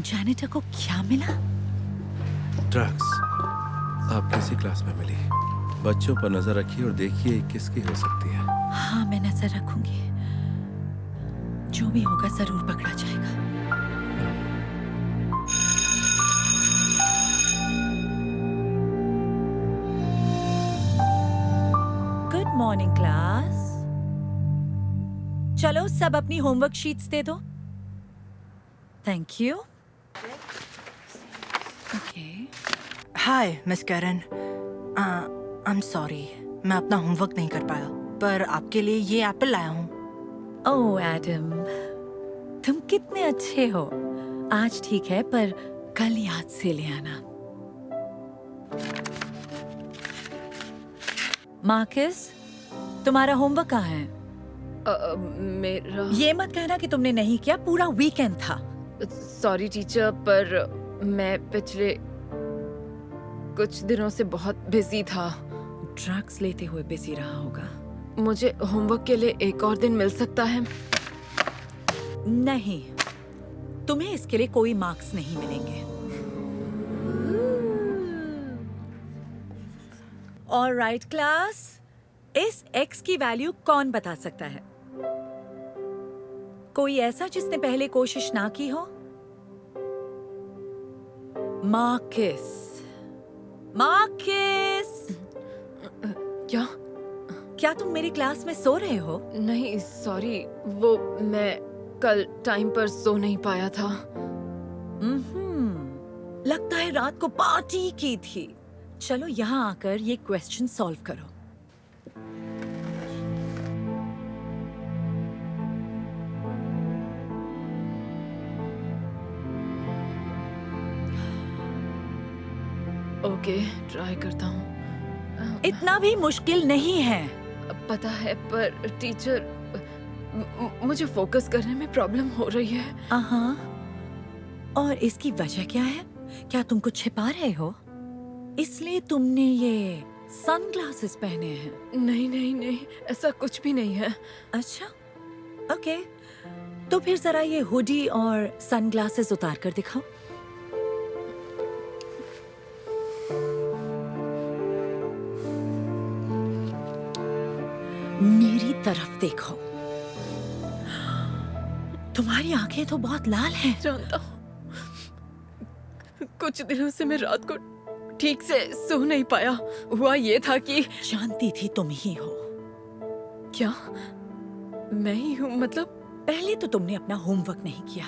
Janitor को क्या मिला? ड्रग्स। आप किसी क्लास में मिली? बच्चों पर नजर रखिए और देखिए किसकी हो सकती है। हाँ, मैं नजर रखूंगी। जो भी होगा जरूर पकड़ा जाएगा। Good morning class. चलो सब अपनी होमवर्क शीट्स दे दो। Thank you. Okay. Hi miss Karen, I am sorry, मैं अपना होमवर्क नहीं कर पाया, पर आपके लिए ये एप्पल लाया हूँ। ओह एडम, तुम कितने अच्छे हो। आज ठीक है, पर कल याद से ले आना। मार्कस, तुम्हारा होमवर्क कहाँ है? मेरा ये मत कहना कि तुमने नहीं किया, पूरा वीकेंड था। सॉरी टीचर, पर मैं पिछले कुछ दिनों से बहुत बिजी था। ड्रग्स लेते हुए बिजी रहा होगा। मुझे होमवर्क के लिए एक और दिन मिल सकता है? नहीं, तुम्हें इसके लिए कोई मार्क्स नहीं मिलेंगे। ऑलराइट क्लास, इस x की वैल्यू कौन बता सकता है? कोई ऐसा जिसने पहले कोशिश ना की हो? मार्कस, मार्कस, क्या तुम मेरी क्लास में सो रहे हो? नहीं सॉरी, वो मैं कल टाइम पर सो नहीं पाया था। लगता है रात को पार्टी की थी। चलो यहाँ आकर ये क्वेश्चन सॉल्व करो। ओके, ट्राई करता हूँ। इतना भी मुश्किल नहीं है। पता है, पर टीचर मुझे फोकस करने में प्रॉब्लम हो रही है। और इसकी वजह क्या है? क्या तुम कुछ छिपा रहे हो? इसलिए तुमने ये सनग्लासेस पहने हैं? नहीं नहीं नहीं, ऐसा कुछ भी नहीं है। अच्छा, ओके। तो फिर जरा ये हुडी और सनग्लासेस उतार कर दिखाओ। मेरी तरफ देखो। तुम्हारी आंखें तो बहुत लाल हैं। जानता हूँ, कुछ दिनों से मैं रात को ठीक से सो नहीं पाया। हुआ ये था कि जानती थी तुम ही हो। क्या मैं ही हूँ? मतलब पहले तो तुमने अपना होमवर्क नहीं किया,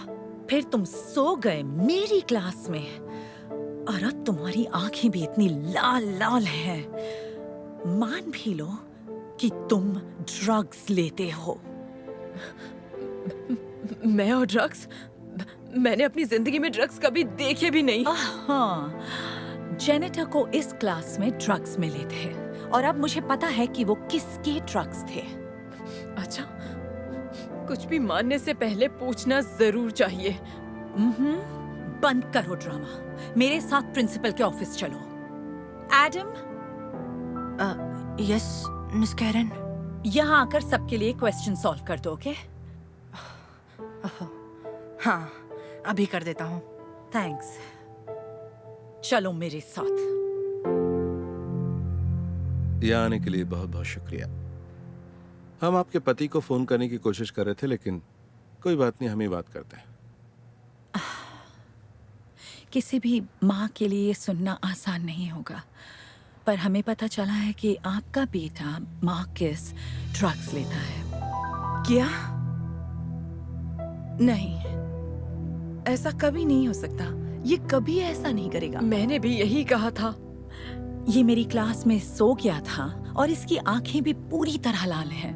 फिर तुम सो गए मेरी क्लास में, और अब तुम्हारी आंखें भी इतनी लाल लाल हैं। मान भी लो कि तुम ड्रग्स लेते हो। मैं और ड्रग्स? मैंने अपनी जिंदगी में ड्रग्स कभी देखे भी नहीं। हाँ, जेनिटर को इस क्लास में ड्रग्स मिले थे, और अब मुझे पता है कि वो किसके ड्रग्स थे। अच्छा, कुछ भी मानने से पहले पूछना जरूर चाहिए। बंद करो ड्रामा। मेरे साथ प्रिंसिपल के ऑफिस चलो। Adam, yes miss Karen. यहाँ आकर सबके लिए क्वेश्चन सॉल्व कर दो, ओके? हाँ, अभी कर देता हूँ। थैंक्स। चलो मेरे साथ। यहाँ आने के लिए बहुत बहुत शुक्रिया। हम आपके पति को फोन करने की कोशिश कर रहे थे, लेकिन कोई बात नहीं, हम ही बात करते हैं। किसी भी माँ के लिए ये सुनना आसान नहीं होगा, पर हमें पता चला है कि आपका बेटा मार्कस ड्रग्स लेता है। क्या? नहीं, ऐसा कभी नहीं हो सकता। ये कभी ऐसा नहीं करेगा। मैंने भी यही कहा था। ये मेरी क्लास में सो गया था, और इसकी आंखें भी पूरी तरह लाल हैं,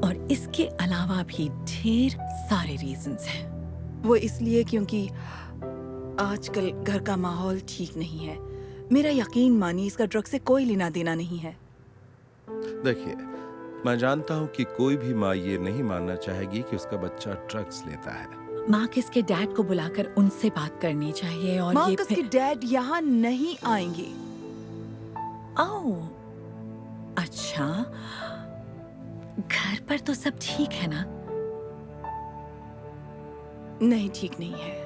और इसके अलावा भी ढेर सारे रीजंस हैं। वो इसलिए क्योंकि आजकल घर का माहौल ठीक नहीं है। मेरा यकीन मानिए, इसका ड्रग से कोई लेना देना नहीं है। देखिए, मैं जानता हूँ कि कोई भी माँ ये नहीं मानना चाहेगी कि उसका बच्चा ड्रग्स लेता है। मार्कस के डैड को बुलाकर उनसे बात करनी चाहिए। और मार्कस ये के डैड यहाँ नहीं आएंगे। ओह, अच्छा। घर पर तो सब ठीक है ना? नहीं, ठीक नहीं है।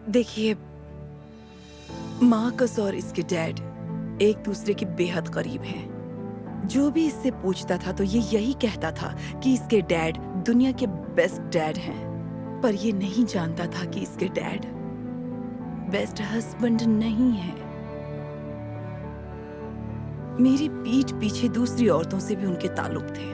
देखिए, मार्कस और इसके डैड एक दूसरे के बेहद करीब हैं। जो भी इससे पूछता था तो ये यही कहता था कि इसके डैड दुनिया के बेस्ट डैड हैं, पर ये नहीं जानता था कि इसके डैड बेस्ट हस्बैंड नहीं है। मेरी पीठ पीछे दूसरी औरतों से भी उनके ताल्लुक थे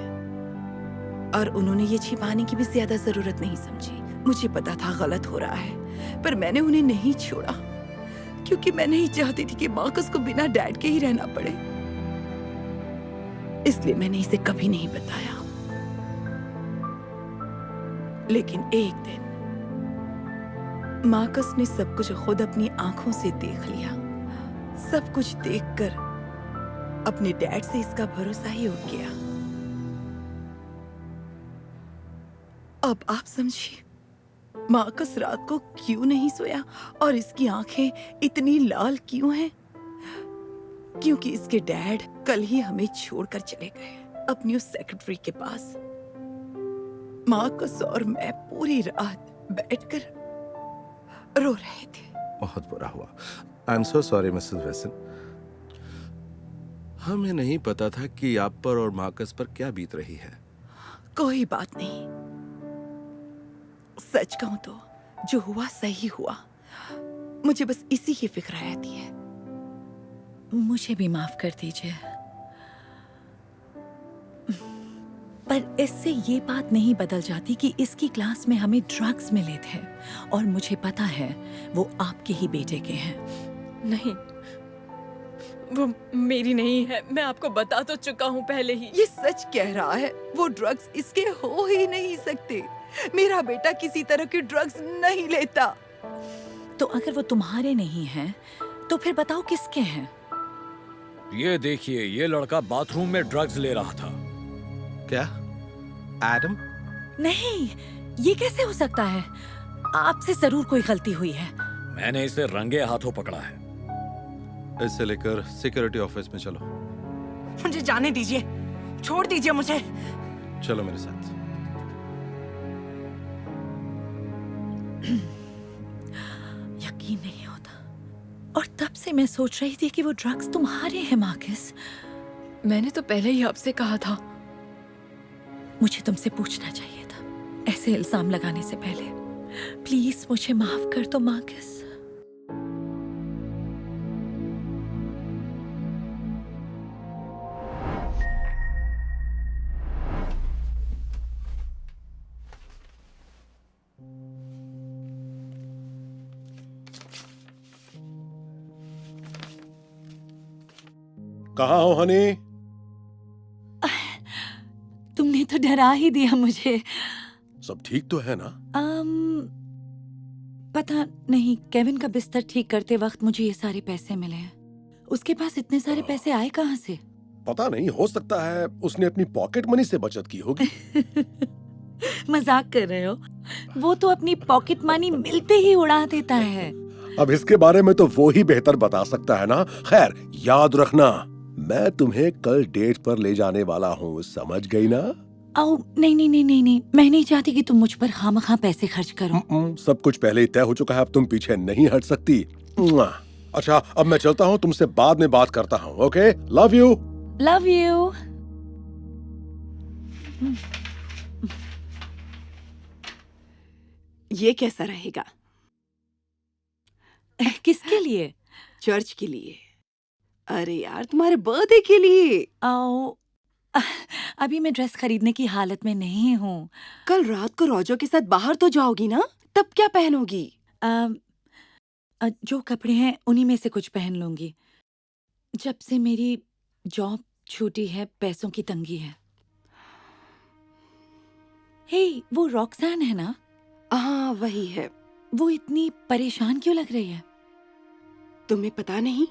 और उन्होंने ये छिपाने की भी ज्यादा जरूरत नहीं समझी। मुझे पता था गलत हो रहा है, पर मैंने उन्हें नहीं छोड़ा क्योंकि मैं नहीं चाहती थी कि मार्कस को बिना डैड के ही रहना पड़े। इसलिए मैंने इसे कभी नहीं बताया। लेकिन एक दिन मार्कस ने सब कुछ खुद अपनी आंखों से देख लिया। सब कुछ देखकर अपने डैड से इसका भरोसा ही उठ गया। अब आप समझिए, मार्कस रात को क्यों नहीं सोया और इसकी आंखें इतनी लाल क्यों हैं? क्योंकि इसके डैड कल ही हमें छोड़कर चले गए अपनी उस सेक्रेटरी के पास। मार्कस और मैं पूरी रात बैठकर रो रहे थे। बहुत बुरा हुआ। I am so sorry Mrs वेसन। हमें नहीं पता था कि आप पर और मार्कस पर क्या बीत रही है। कोई बात नहीं, सच कहूं तो जो हुआ सही हुआ। मुझे बस इसी की फिक्र रहती है। मुझे भी माफ कर दीजिए, पर इससे ये बात नहीं बदल जाती कि इसकी क्लास में हमें ड्रग्स मिले थे और मुझे पता है वो आपके ही बेटे के हैं। नहीं, वो मेरी नहीं है। मैं आपको बता तो चुका हूँ पहले ही। ये सच कह रहा है। वो ड्रग्स इसके हो ही नहीं सकते। मेरा बेटा किसी तरह की ड्रग्स नहीं लेता। तो अगर वो तुम्हारे नहीं हैं, तो फिर बताओ किसके हैं? ये देखिए, ये लड़का बाथरूम में ड्रग्स ले रहा था। क्या एडम? नहीं, ये कैसे हो सकता है? आपसे जरूर कोई गलती हुई है। मैंने इसे रंगे हाथों पकड़ा है। इसे लेकर सिक्योरिटी ऑफिस में चलो। मुझे जाने दीजिए, छोड़ दीजिए मुझे। चलो मेरे साथ। यकीन नहीं होता। और तब से मैं सोच रही थी कि वो ड्रग्स तुम्हारे हैं मार्कस। मैंने तो पहले ही आपसे कहा था। मुझे तुमसे पूछना चाहिए था, ऐसे इल्जाम लगाने से पहले। प्लीज मुझे माफ कर दो मार्कस। कहाँ हो हनी? तुमने तो डरा ही दिया मुझे। सब ठीक तो है ना? पता नहीं, केविन का बिस्तर ठीक करते वक्त मुझे ये सारे पैसे मिले हैं। उसके पास इतने सारे पैसे आए कहाँ से? पता नहीं, हो सकता है उसने अपनी पॉकेट मनी से बचत की होगी। मजाक कर रहे हो? वो तो अपनी पॉकेट मनी मिलते ही उड़ा देता है। अब इसके बारे में तो वो ही बेहतर बता सकता है ना। खैर, याद रखना, मैं तुम्हें कल डेट पर ले जाने वाला हूँ, समझ गई ना? आओ, नहीं नहीं नहीं नहीं नहीं, मैं नहीं चाहती कि तुम मुझ पर खामखा पैसे खर्च करो। सब कुछ पहले ही तय हो चुका है, अब तुम पीछे नहीं हट सकती। अच्छा, अब मैं चलता हूँ, तुमसे बाद में बात करता हूँ। Okay, love you. Love you. ये कैसा रहेगा? किसके लिए? चर्च के लिए। अरे यार, तुम्हारे बर्थडे के लिए। आओ, अभी मैं ड्रेस खरीदने की हालत में नहीं हूँ। कल रात को रोजो के साथ बाहर तो जाओगी ना, तब क्या पहनोगी? जो कपड़े हैं उन्हीं में से कुछ पहन लूंगी। जब से मेरी जॉब छूटी है, पैसों की तंगी है। हे, वो रॉक्सैन है ना? हाँ, वही है। वो इतनी परेशान क्यों लग रही है? तुम्हें पता नहीं,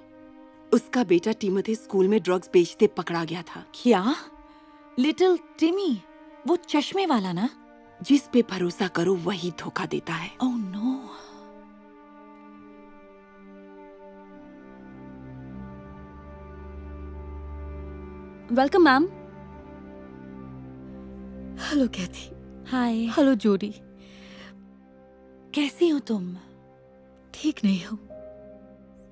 उसका बेटा टिमोथी स्कूल में ड्रग्स बेचते पकड़ा गया था। क्या? लिटिल टिमी, वो चश्मे वाला ना? जिस पे भरोसा करो वही धोखा देता है। Oh no. Welcome ma'am. Hello Kathy. Hi. Hello Jodi. कैसी हो तुम? ठीक नहीं हूँ।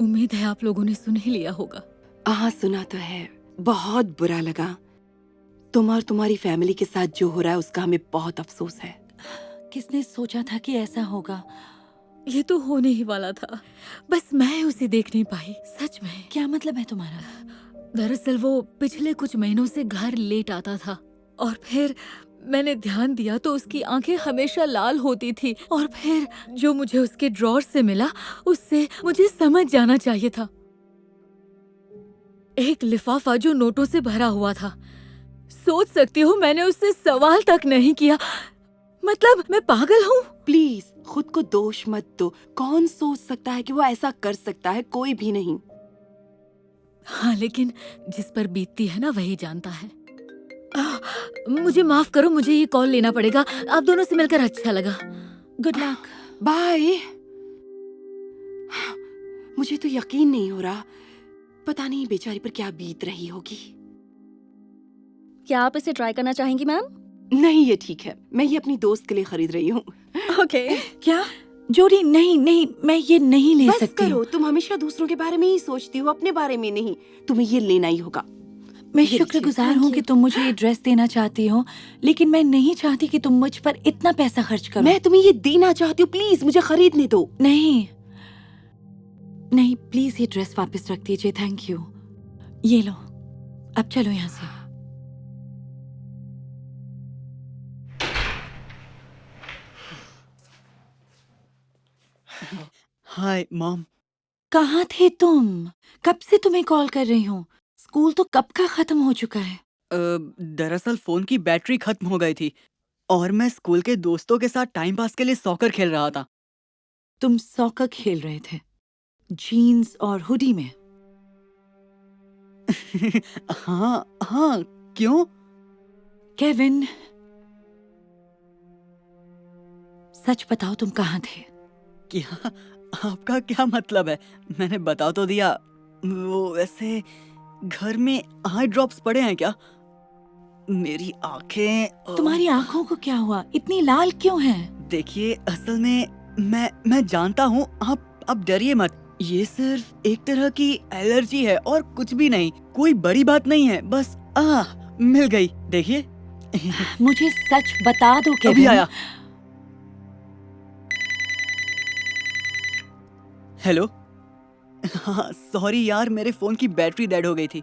उम्मीद है आप लोगों ने सुन ही लिया होगा। हाँ, सुना तो है। बहुत बुरा लगा। तुम और तुम्हारी फैमिली के साथ जो हो रहा है उसका हमें बहुत अफसोस है। किसने सोचा था कि ऐसा होगा? ये तो होने ही वाला था, बस मैं उसे देख नहीं पाई। सच में। क्या मतलब है तुम्हारा? दरअसल वो पिछले कुछ महीनों से घर लेट आता था और फिर मैंने ध्यान दिया तो उसकी आंखें हमेशा लाल होती थी। और फिर जो मुझे उसके ड्रॉर से मिला उससे मुझे समझ जाना चाहिए था। एक लिफाफा जो नोटों से भरा हुआ था। सोच सकती हूँ मैंने उससे सवाल तक नहीं किया। मतलब मैं पागल हूँ? प्लीज खुद को दोष मत दो। कौन सोच सकता है कि वो ऐसा कर सकता है? कोई भी नहीं। हाँ, लेकिन जिस पर बीतती है ना वही जानता है। मुझे माफ करो, मुझे ये कॉल लेना पड़ेगा। आप दोनों से मिलकर अच्छा लगा। Good luck. बाय। मुझे तो यकीन नहीं हो रहा। पता नहीं बेचारी पर क्या बीत रही होगी। क्या आप इसे ट्राई करना चाहेंगी मैम? नहीं, ये ठीक है। मैं ये अपनी दोस्त के लिए खरीद रही हूँ। ओके। क्या? जोड़ी, नहीं नहीं, मैं ये नहीं ले बस सकती। करो, तुम हमेशा दूसरों के बारे में ही सोचती हो, अपने बारे में नहीं। तुम्हें ये लेना ही होगा। मैं ये शुक्रगुजार लीजिए। हूँ कि तुम मुझे ये ड्रेस देना चाहती हो, लेकिन मैं नहीं चाहती कि तुम मुझ पर इतना पैसा खर्च करो। मैं तुम्हें ये देना चाहती हूँ, प्लीज मुझे खरीदने दो। नहीं नहीं, प्लीज ये ड्रेस वापस रख दीजिए। Thank you. ये लो, अब चलो यहाँ से। Hi mom. कहाँ थे तुम? कब से तुम्हें कॉल कर रही हूँ। स्कूल तो कब का खत्म हो चुका है। दरअसल फोन की बैटरी खत्म हो गई थी और मैं स्कूल के दोस्तों के साथ टाइम पास के लिए सॉकर खेल रहा था। तुम सॉकर खेल रहे थे जीन्स और हुडी में? हाँ हाँ, क्यों? केविन, सच बताओ तुम कहाँ थे? क्या आपका क्या मतलब है? मैंने बता तो दिया। वो वैसे घर में आई ड्रॉप्स पड़े हैं क्या? मेरी आंखें। तुम्हारी आंखों को क्या हुआ? इतनी लाल क्यों हैं? देखिए, असल में मैं जानता हूँ, आप डरिए मत। ये सिर्फ एक तरह की एलर्जी है और कुछ भी नहीं। कोई बड़ी बात नहीं है। बस मिल गई। देखिए। मुझे सच बता दो केविन। अभी आया। हेलो। हाँ सॉरी यार, मेरे फोन की बैटरी डेड हो गई थी।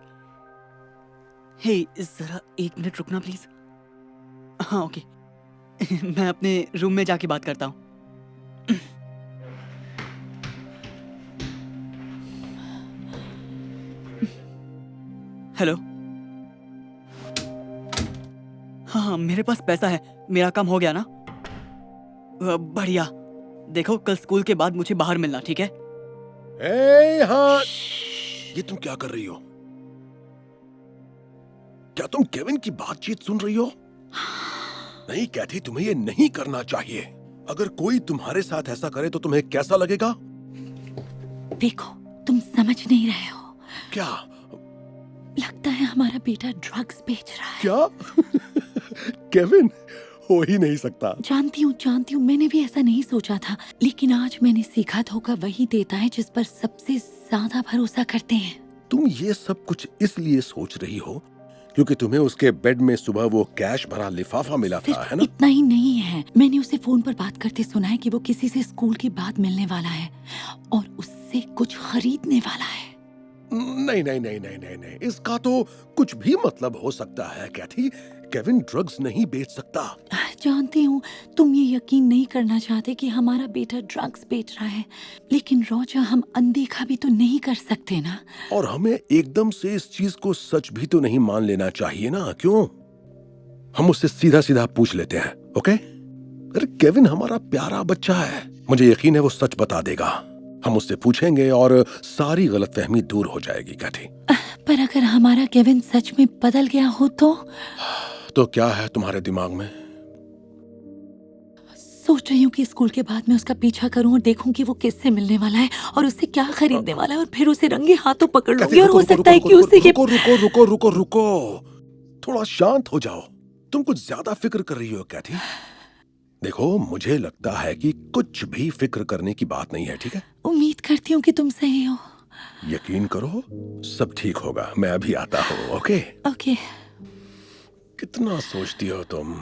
हे जरा 1 मिनट रुकना प्लीज। हाँ ओके। मैं अपने रूम में जाके बात करता हूँ। हेलो। हाँ मेरे पास पैसा है। मेरा काम हो गया ना? बढ़िया। देखो, कल स्कूल के बाद मुझे बाहर मिलना, ठीक है? हाँ, ये तुम क्या कर रही हो? क्या तुम केविन की बातचीत सुन रही हो? नहीं कैथी, तुम्हें ये नहीं करना चाहिए। अगर कोई तुम्हारे साथ ऐसा करे तो तुम्हें कैसा लगेगा? देखो, तुम समझ नहीं रहे हो। क्या? लगता है हमारा बेटा ड्रग्स बेच रहा है। क्या? केविन, हो ही नहीं सकता। जानती हूँ, मैंने भी ऐसा नहीं सोचा था, लेकिन आज मैंने सीखा धोखा वही देता है जिस पर सबसे ज्यादा भरोसा करते हैं। तुम ये सब कुछ इसलिए सोच रही हो क्योंकि तुम्हें उसके बेड में सुबह वो कैश भरा लिफाफा मिला था, है ना? इतना ही नहीं है, मैंने उसे फोन पर बात करते सुना है कि वो किसी से स्कूल के बाद मिलने वाला है और उससे कुछ खरीदने वाला है। नहीं नहीं नहीं नहीं नहीं नहीं, इसका तो कुछ भी मतलब हो सकता है कैथी। केविन ड्रग्स नहीं बेच सकता। जानती हूँ तुम ये यकीन नहीं करना चाहते कि हमारा बेटा ड्रग्स बेच रहा है, लेकिन रोजा हम अनदेखा भी तो नहीं कर सकते ना। और हमें एकदम से इस चीज को सच भी तो नहीं मान लेना चाहिए ना, क्यों? हम उससे सीधा सीधा पूछ लेते हैं, ओके? अरे केविन हमारा प्यारा बच्चा है, मुझे यकीन है वो सच बता देगा। हम उससे पूछेंगे और सारी गलतफहमी दूर हो जाएगी कैथी। पर अगर हमारा केविन सच में बदल गया हो तो क्या है तुम्हारे दिमाग में? सोच रही हूँ कि स्कूल के बाद मैं उसका पीछा करूं और देखूं कि वो किससे मिलने वाला है और उससे क्या खरीदने वाला है, और फिर उसे रंगे हाथों पकड़ लूंगी और हो सकता है कि उसे ये... रुको, थोड़ा शांत हो जाओ। तुम कुछ ज्यादा फिक्र कर रही हो कैथी। देखो, मुझे लगता है कि कुछ भी फिक्र करने की बात नहीं है, ठीक है? उम्मीद करती हूँ कि तुम सही हो। यकीन करो, सब ठीक होगा। मैं अभी आता हूँ, ओके? ओके। कितना सोचती हो तुम?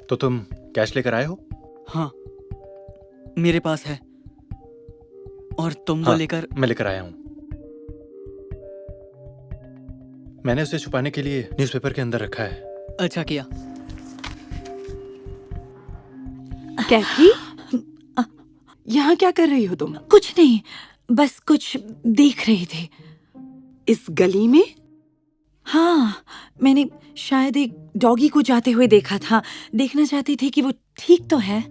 तो तुम कैश लेकर आए हो? हाँ, मेरे पास है। और तुम वो हाँ, लेकर? मैं लेकर आया हूँ। मैंने उसे छुपाने के लिए न्यूज़पेपर के अंदर रखा है। अच्छा किया। कैथी, यहाँ क्या कर रही हो तुम? कुछ नहीं, बस कुछ देख रही थी। इस गली में? हाँ, मैंने शायद एक डॉगी को जाते हुए देखा था। देखना चाहती थी कि वो ठीक तो है।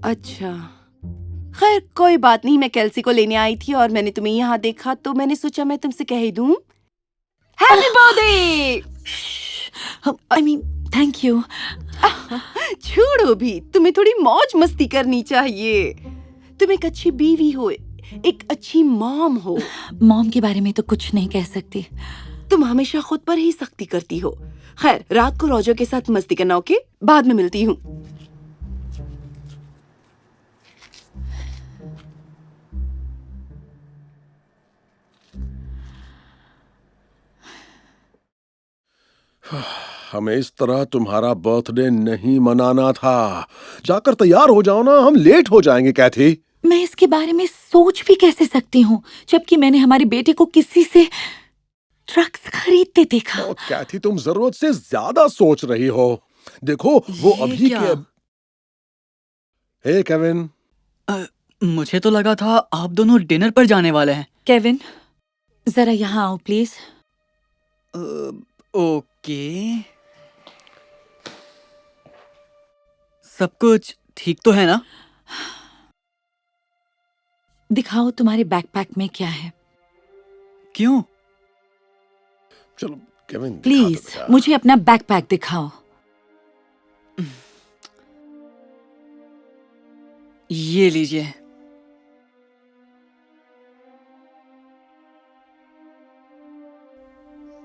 अच्छा, खैर कोई बात नहीं। मैं केल्सी को लेने आई थी और मैंने तुम्हें यहाँ देखा तो मैंने सोचा मैं तुमसे कह ही दूं, happy birthday. I mean thank you. छोड़ो भी, तुम्हें थोड़ी मौज मस्ती करनी चाहिए। तुम एक अच्छी बीवी हो, एक अच्छी मॉम हो। मॉम के बारे में तो कुछ नहीं कह सकती। तुम हमेशा खुद पर ही सख्ती करती हो। खैर, रात को रोजर के साथ मस्ती करना, ओके? बाद में मिलती हूँ। हमें इस तरह तुम्हारा बर्थडे नहीं मनाना था। जाकर तैयार हो जाओ ना, हम लेट हो जाएंगे कैथी। मैं इसके बारे में सोच भी कैसे सकती हूँ, जबकि मैंने हमारे बेटे को किसी से ड्रग्स खरीदते देखा। ओ कैथी, तुम जरूरत से ज्यादा सोच रही हो। देखो, वो अभी क्या? के... हे केविन। मुझे तो लगा था आप दोनों डिनर पर जाने वाले हैं। केविन, जरा यहाँ आओ प्लीज। ओके। सब कुछ ठीक तो है ना? दिखाओ तुम्हारे बैकपैक में क्या है। क्यों? चलो केविन, दिखा दो प्लीज बेटा। मुझे अपना बैकपैक दिखाओ। ये लीजिए।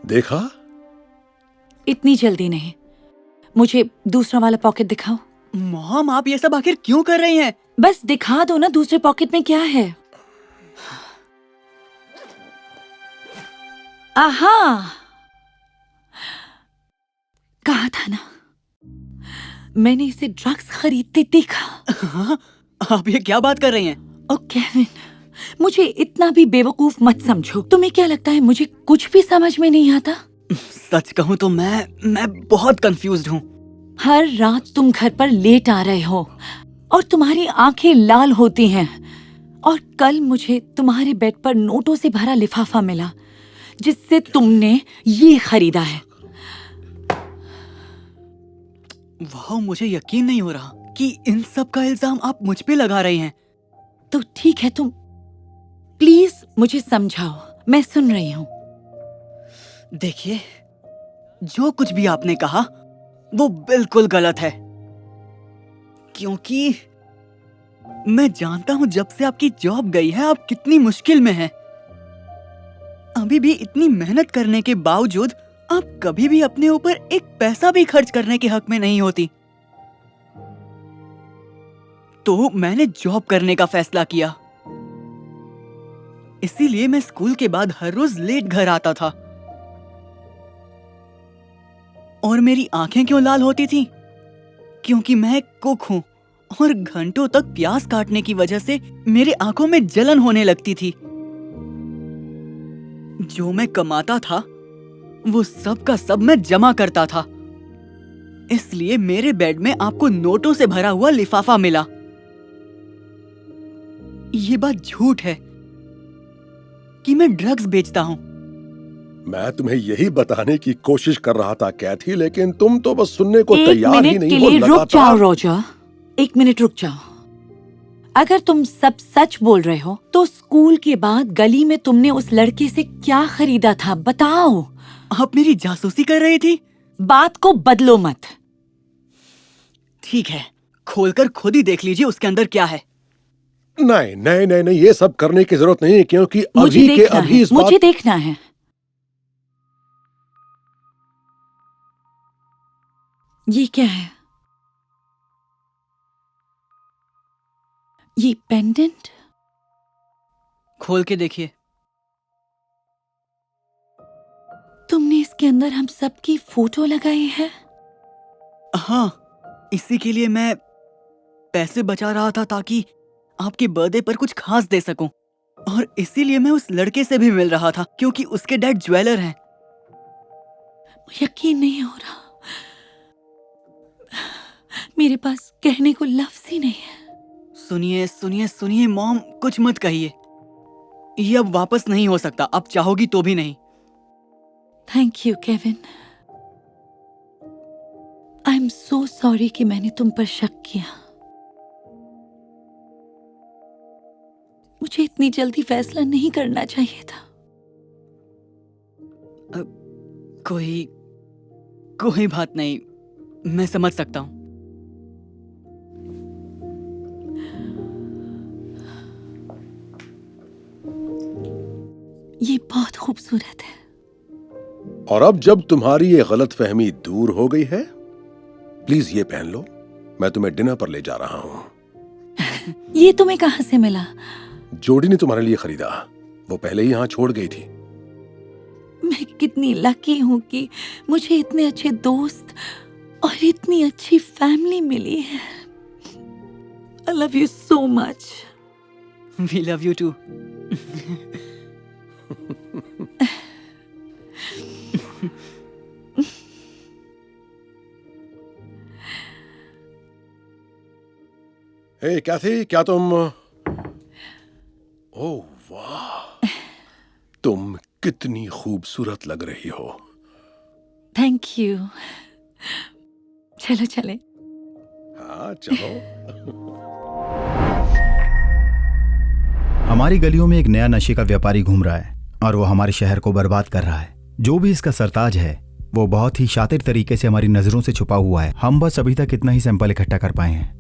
देखा? इतनी जल्दी नहीं, मुझे दूसरा वाला पॉकेट दिखाओ। मॉम, आप ये सब आखिर क्यों कर रही हैं? बस दिखा दो ना दूसरे पॉकेट में क्या है। आहा, कहा था ना, मैंने इसे ड्रग्स खरीदते देखा। हाँ? आप ये क्या बात कर रही हैं? ओ केविन, मुझे इतना भी बेवकूफ मत समझो। तुम्हें क्या लगता है मुझे कुछ भी समझ में नहीं आता? सच कहूँ तो मैं बहुत कंफ्यूज्ड हूँ। हर रात तुम घर पर लेट आ रहे हो और तुम्हारी आंखें लाल होती हैं। और कल मुझे तुम्हारे बेड पर नोटों से भरा लिफाफा मिला जिससे तुमने ये खरीदा है। वाह, मुझे यकीन नहीं हो रहा कि इन सब का इल्जाम आप मुझ पे लगा रही हैं। तो ठीक है, तुम प्लीज मुझे समझाओ, मैं सुन रही हूँ। देखिए, जो कुछ भी आपने कहा वो बिल्कुल गलत है, क्योंकि मैं जानता हूं जब से आपकी जॉब गई है आप कितनी मुश्किल में हैं। अभी भी इतनी मेहनत करने के बावजूद आप कभी भी अपने ऊपर एक पैसा भी खर्च करने के हक में नहीं होती। तो मैंने जॉब करने का फैसला किया। इसीलिए मैं स्कूल के बाद हर रोज लेट घर आता था। और मेरी आंखें क्यों लाल होती थी? क्योंकि मैं एक कुक हूं और घंटों तक प्याज काटने की वजह से मेरे आंखों में जलन होने लगती थी। जो मैं कमाता था वो सब का सब मैं जमा करता था। इसलिए मेरे बेड में आपको नोटों से भरा हुआ लिफाफा मिला। ये बात झूठ है कि मैं ड्रग्स बेचता हूं। मैं तुम्हें यही बताने की कोशिश कर रहा था कैथी, लेकिन तुम तो बस सुनने को एक तैयार ही मिनट नहीं के हो। लिए रुक जाओ रोजर, एक मिनट रुक जाओ। अगर तुम सब सच बोल रहे हो तो स्कूल के बाद गली में तुमने उस लड़के से क्या खरीदा था, बताओ। आप मेरी जासूसी कर रही थी? बात को बदलो मत। ठीक है, खोलकर खुद ही देख लीजिए उसके अंदर क्या है। नहीं नहीं नहीं नहीं, ये सब करने की जरूरत नहीं है, क्योंकि मुझे अभी के देखना अभी है, इस मुझे बात देखना है। ये क्या है? ये पेंडेंट? खोल के देखिए। तुमने इसके अंदर हम सबकी फोटो लगाई है? हाँ, इसी के लिए मैं पैसे बचा रहा था ताकि आपके बर्थडे पर कुछ खास दे सकूं, और इसीलिए मैं उस लड़के से भी मिल रहा था क्योंकि उसके डैड ज्वेलर हैं। यकीन नहीं हो रहा, मेरे पास कहने को लफ्ज ही नहीं है। सुनिए सुनिए सुनिए मॉम, कुछ मत कहिए। ये अब वापस नहीं हो सकता, आप चाहोगी तो भी नहीं। Thank you Kevin. I am so sorry कि मैंने तुम पर शक किया। मुझे इतनी जल्दी फैसला नहीं करना चाहिए था। कोई बात नहीं, मैं समझ सकता हूँ। ये बहुत खूबसूरत है। और अब जब तुम्हारी ये गलतफहमी दूर हो गई है, प्लीज ये पहन लो, मैं तुम्हें डिनर पर ले जा रहा हूँ। ये तुम्हें कहाँ से मिला? जोड़ी ने तुम्हारे लिए खरीदा, वो पहले ही यहाँ छोड़ गई थी। मैं कितनी लकी हूँ कि मुझे इतने अच्छे दोस्त और इतनी अच्छी फैमिली मिली है। I love you so much. We love you too. हे कैथी, क्या तुम... ओह वाह, तुम कितनी खूबसूरत लग रही हो। Thank you. चलो चले। हाँ चलो। हमारी गलियों में एक नया नशे का व्यापारी घूम रहा है और वो हमारे शहर को बर्बाद कर रहा है। जो भी इसका सरताज है वो बहुत ही शातिर तरीके से हमारी नजरों से छुपा हुआ है। हम बस अभी तक इतना ही सैंपल इकट्ठा कर पाए हैं।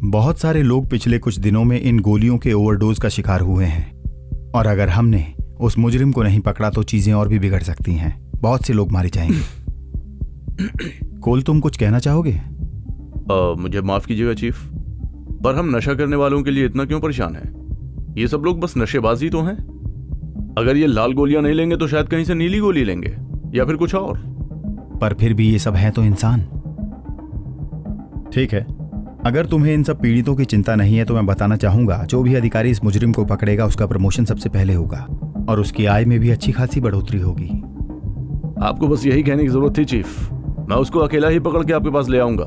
बहुत सारे लोग पिछले कुछ दिनों में इन गोलियों के ओवरडोज का शिकार हुए हैं और अगर हमने उस मुजरिम को नहीं पकड़ा तो चीजें और भी बिगड़ सकती हैं। बहुत से लोग मारे जाएंगे। कोल, तुम कुछ कहना चाहोगे? मुझे माफ कीजिएगा चीफ, पर हम नशा करने वालों के लिए इतना क्यों परेशान हैं? ये सब लोग बस नशेबाजी तो हैं। अगर ये लाल गोलियां नहीं लेंगे तो शायद कहीं से नीली गोली लेंगे या फिर कुछ और। पर फिर भी ये सब हैं तो इंसान। ठीक है, अगर तुम्हें इन सब पीड़ितों की चिंता नहीं है तो मैं बताना चाहूंगा, जो भी अधिकारी इस मुजरिम को पकड़ेगा उसका प्रमोशन सबसे पहले होगा और उसकी आय में भी अच्छी खासी बढ़ोतरी होगी। आपको बस यही कहने की जरूरत थी चीफ। मैं उसको अकेला ही पकड़ के आपके पास ले आऊंगा,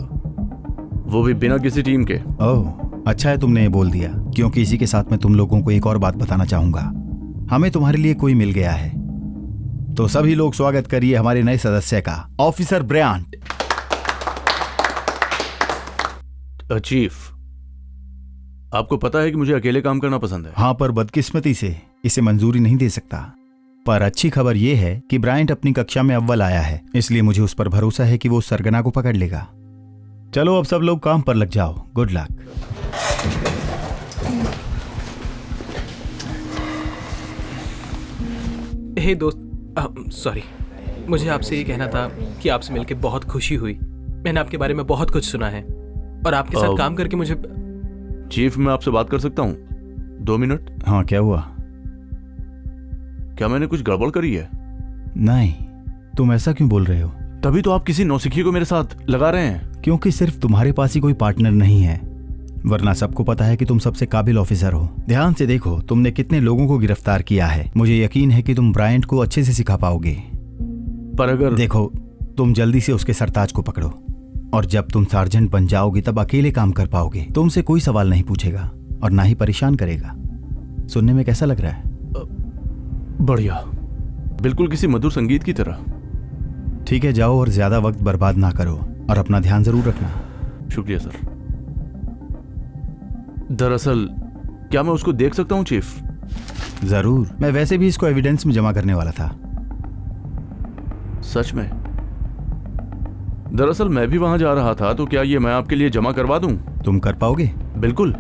वो भी बिना किसी टीम के। ओह, अच्छा है तुमने ये बोल दिया, क्योंकि इसी के साथ मैं तुम लोगों को एक और बात बताना चाहूंगा। हमें तुम्हारे लिए कोई मिल गया है, तो सभी लोग स्वागत करिए हमारे नए सदस्य का, ऑफिसर ब्रायंट। चीफ, आपको पता है कि मुझे अकेले काम करना पसंद है। हाँ, पर बदकिस्मती से इसे मंजूरी नहीं दे सकता। पर अच्छी खबर यह है कि ब्रायंट अपनी कक्षा में अव्वल आया है, इसलिए मुझे उस पर भरोसा है कि वो सरगना को पकड़ लेगा। चलो अब सब लोग काम पर लग जाओ। Good luck. हे दोस्त, सॉरी, मुझे आपसे ये कहना था कि आपसे मिलकर बहुत खुशी हुई। मैंने आपके बारे में बहुत कुछ सुना है और आपके साथ काम करके मुझे... चीफ, मैं आपसे बात कर सकता हूँ 2 मिनट? हाँ, क्या हुआ? क्या मैंने कुछ गड़बड़ करी है? नहीं, तुम ऐसा क्यों बोल रहे हो? तभी तो आप किसी नौसिखिए को मेरे साथ लगा रहे हैं। क्योंकि सिर्फ तुम्हारे पास ही कोई पार्टनर नहीं है, वरना सबको पता है कि तुम सबसे काबिल ऑफिसर हो। ध्यान से देखो तुमने कितने लोगों को गिरफ्तार किया है। मुझे यकीन है कि तुम ब्रायंट को अच्छे से सिखा पाओगे। पर अगर... देखो, तुम जल्दी से उसके सरताज को पकड़ो और जब तुम सार्जेंट बन जाओगे तब अकेले काम कर पाओगे। तुमसे कोई सवाल नहीं पूछेगा और ना ही परेशान करेगा। सुनने में कैसा लग रहा है? बढ़िया, बिल्कुल किसी मधुर संगीत की तरह। ठीक है, जाओ और ज्यादा वक्त बर्बाद ना करो और अपना ध्यान जरूर रखना। शुक्रिया सर। दरअसल क्या मैं उसको देख सकता हूँ चीफ? जरूर, मैं वैसे भी इसको एविडेंस में जमा करने वाला था। सच में? दरअसल मैं भी वहां जा रहा था, तो क्या ये मैं आपके लिए जमा करवा दूं? तुम कर पाओगे? बिल्कुल।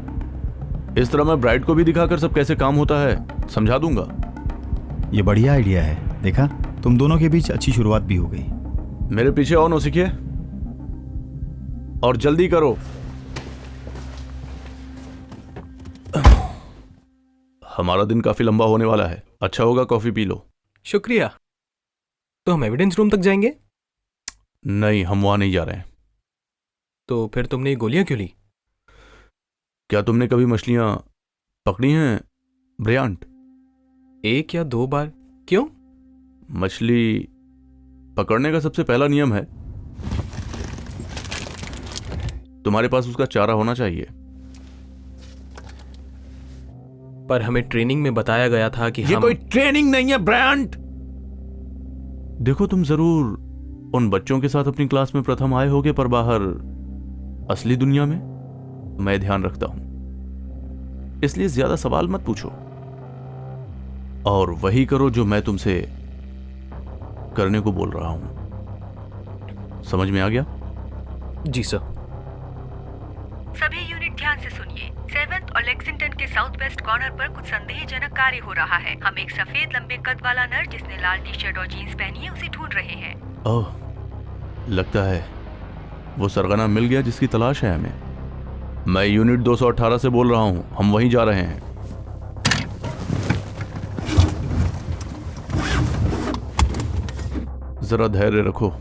इस तरह मैं ब्राइड को भी दिखाकर सब कैसे काम होता है समझा दूंगा। ये बढ़िया आइडिया है। देखा, तुम दोनों के बीच अच्छी शुरुआत भी हो गई। मेरे पीछे और नौसिखिए, और जल्दी करो। हमारा दिन काफी लंबा होने वाला है। अच्छा होगा कॉफी पी लो। शुक्रिया। तो हम एविडेंस रूम तक जाएंगे? नहीं, हम वहां नहीं जा रहे हैं। तो फिर तुमने ये गोलियां क्यों ली? क्या तुमने कभी मछलियां पकड़ी हैं ब्रियांट? 1 या 2 बार। क्यों? मछली पकड़ने का सबसे पहला नियम है तुम्हारे पास उसका चारा होना चाहिए। पर हमें ट्रेनिंग में बताया गया था कि ये कोई ट्रेनिंग नहीं है ब्रायंट। देखो, तुम जरूर उन बच्चों के साथ अपनी क्लास में प्रथम आए होगे, पर बाहर असली दुनिया में मैं ध्यान रखता हूं, इसलिए ज्यादा सवाल मत पूछो और वही करो जो मैं तुमसे करने को बोल रहा हूं। समझ में आ गया? जी सर। सभी यूनिट ध्यान से सुनिए। 7th और लेक्सिंगटन के साउथ वेस्ट कॉर्नर पर कुछ संदेहजनक कार्य हो रहा है। हम एक सफेद लंबे कद वाला नर जिसने लाल टी शर्ट और जीन्स पहनी है उसे ढूंढ रहे हैं। ओह, लगता है वो सरगना मिल गया जिसकी तलाश है हमें। मैं यूनिट 218 से बोल रहा हूं, हम वहीं जा रहे हैं। जरा धैर्य रखो।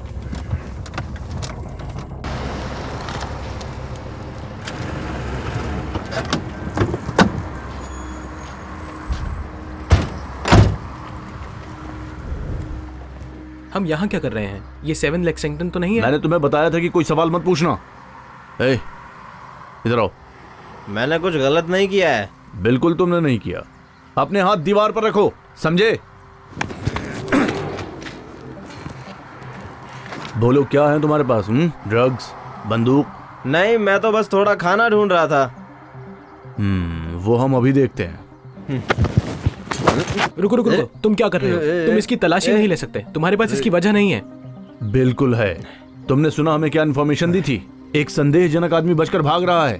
हम यहाँ क्या कर रहे हैं? ये 7 लेक्सिंगटन तो नहीं है? मैंने तुम्हें बताया था कि कोई सवाल मत पूछना। ए, इधर आओ। मैंने कुछ गलत नहीं किया है। बिल्कुल तुमने नहीं किया। अपने हाथ दीवार पर रखो, समझे? बोलो, क्या है तुम्हारे पास? ड्रग्स, बंदूक? नहीं, मैं तो बस थोड़ा खाना ढूंढ रहा था। वो हम अभी देखते हैं। रुको रुको रुको, तुम क्या कर रहे हो? तुम इसकी तलाशी नहीं ले सकते, तुम्हारे पास इसकी वजह नहीं है। बिल्कुल है। तुमने सुना हमें क्या इन्फॉर्मेशन दी थी? एक संदेहजनक आदमी बचकर भाग रहा है।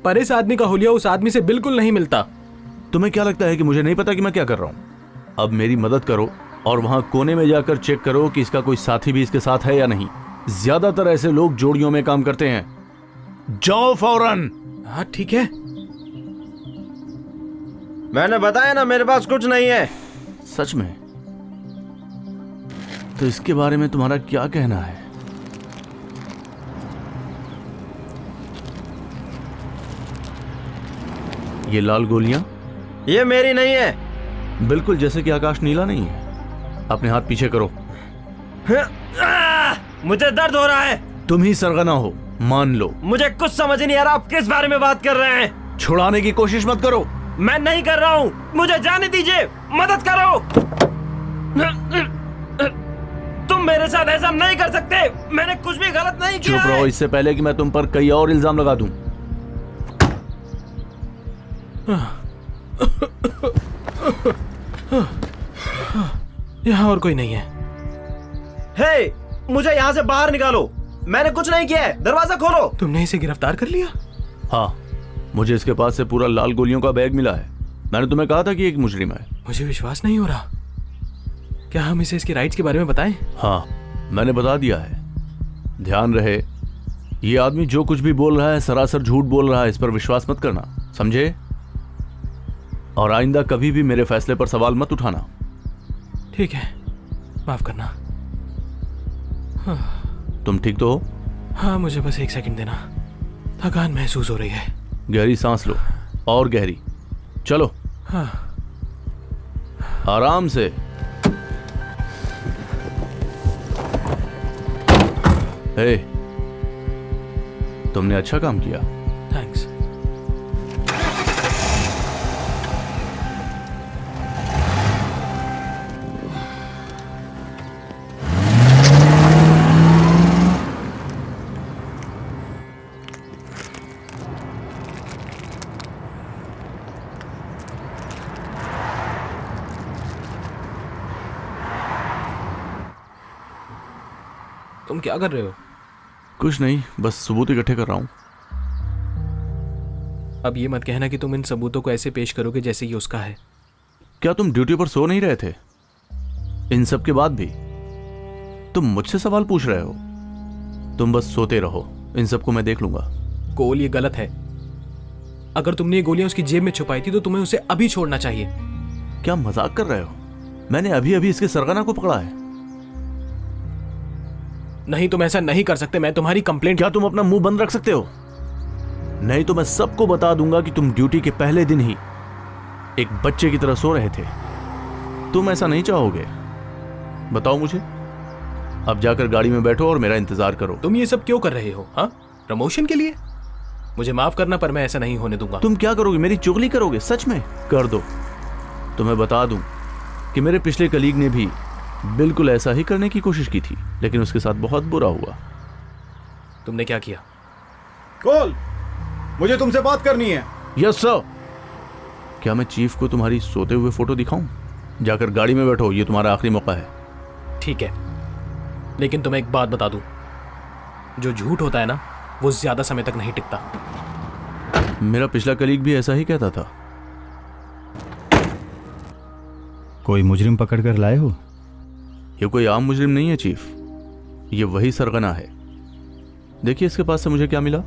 पर इस आदमी का हुलिया उस आदमी से बिल्कुल नहीं मिलता। तुम्हें क्या लगता है कि मुझे नहीं पता कि मैं क्या कर रहा हूं? अब मेरी मदद करो और वहां कोने में जाकर चेक करो कि इसका कोई साथी भी इसके साथ है या नहीं। ज्यादातर ऐसे लोग जोड़ियों में काम करते हैं। जाओ फौरन। हाँ ठीक है। मैंने बताया ना, मेरे पास कुछ नहीं है। सच में? तो इसके बारे में तुम्हारा क्या कहना है? ये लाल गोलियां? ये मेरी नहीं है। बिल्कुल जैसे कि आकाश नीला नहीं है। अपने हाथ पीछे करो। मुझे दर्द हो रहा है। तुम ही सरगना हो, मान लो। मुझे कुछ समझ नहीं आ रहा, आप किस बारे में बात कर रहे हैं? छुड़ाने की कोशिश मत करो। मैं नहीं कर रहा हूं, मुझे जाने दीजिए, मदद करो। तुम मेरे साथ ऐसा नहीं कर सकते, मैंने कुछ भी गलत नहीं किया। चुप रहो, इससे पहले कि मैं तुम पर कई और इल्जाम लगा दूं। यहाँ और कोई नहीं है। हे, मुझे यहाँ से बाहर निकालो, मैंने कुछ नहीं किया है, दरवाजा खोलो। तुमने इसे गिरफ्तार कर लिया? हाँ, मुझे इसके पास से पूरा लाल गोलियों का बैग मिला है। मैंने तुम्हें कहा था कि एक मुजरिम है। मुझे विश्वास नहीं हो रहा। क्या हम इसे इसकी राइट्स के बारे में बताएं? हाँ, मैंने बता दिया है। ध्यान रहे, ये आदमी जो कुछ भी बोल रहा है सरासर झूठ बोल रहा है, इस पर विश्वास मत करना, समझे? और आइंदा कभी भी मेरे फैसले पर सवाल मत उठाना। ठीक है, माफ करना। तुम ठीक तो हो? हाँ, मुझे बस 1 सेकंड देना, थकान महसूस हो रही है। गहरी सांस लो, और गहरी। चलो। हाँ। आराम से। हे, तुमने अच्छा काम किया। थैंक्स। तुम क्या कर रहे हो? कुछ नहीं, बस सबूत इकट्ठे कर रहा हूँ। अब ये मत कहना कि तुम इन सबूतों को ऐसे पेश करोगे जैसे ये उसका है। क्या तुम ड्यूटी पर सो नहीं रहे थे? इन सब के बाद भी तुम मुझसे सवाल पूछ रहे हो? तुम बस सोते रहो, इन सबको मैं देख लूंगा। कोल, ये गलत है। अगर तुमने ये गोलियां उसकी जेब में छुपाई थी तो तुम्हें उसे अभी छोड़ना चाहिए। क्या मजाक कर रहे हो? मैंने अभी अभी इसके सरगना को पकड़ा है। नहीं, तुम ऐसा नहीं कर सकते। मैं तुम्हारी कंप्लेंट। क्या तुम अपना मुंह बंद रख सकते हो? नहीं तो मैं सबको बता दूंगा कि तुम ड्यूटी के पहले दिन ही एक बच्चे की तरह सो रहे थे। तुम ऐसा नहीं चाहोगे? बताओ मुझे। अब जाकर गाड़ी में बैठो और मेरा इंतजार करो। तुम ये सब क्यों कर रहे हो? हाँ, प्रमोशन के लिए? मुझे माफ करना, पर मैं ऐसा नहीं होने दूंगा। तुम क्या करोगे? मेरी चुगली करोगे? सच में? कर दो। तो मैं बता दूं कि मेरे पिछले कलीग ने भी बिल्कुल ऐसा ही करने की कोशिश की थी, लेकिन उसके साथ बहुत बुरा हुआ। तुमने क्या किया? कोल, मुझे तुमसे बात करनी है। Yes sir. क्या मैं चीफ को तुम्हारी सोते हुए फोटो दिखाऊं? जाकर गाड़ी में बैठो, ये तुम्हारा आखिरी मौका है। ठीक है, लेकिन तुम्हें एक बात बता दूं, जो झूठ होता है ना, वो ज्यादा समय तक नहीं टिकता। मेरा पिछला कलीग भी ऐसा ही कहता था। कोई मुजरिम पकड़ कर लाए हो? ये कोई आम मुजरिम नहीं है चीफ, ये वही सरगना है। देखिए इसके पास से मुझे क्या मिला।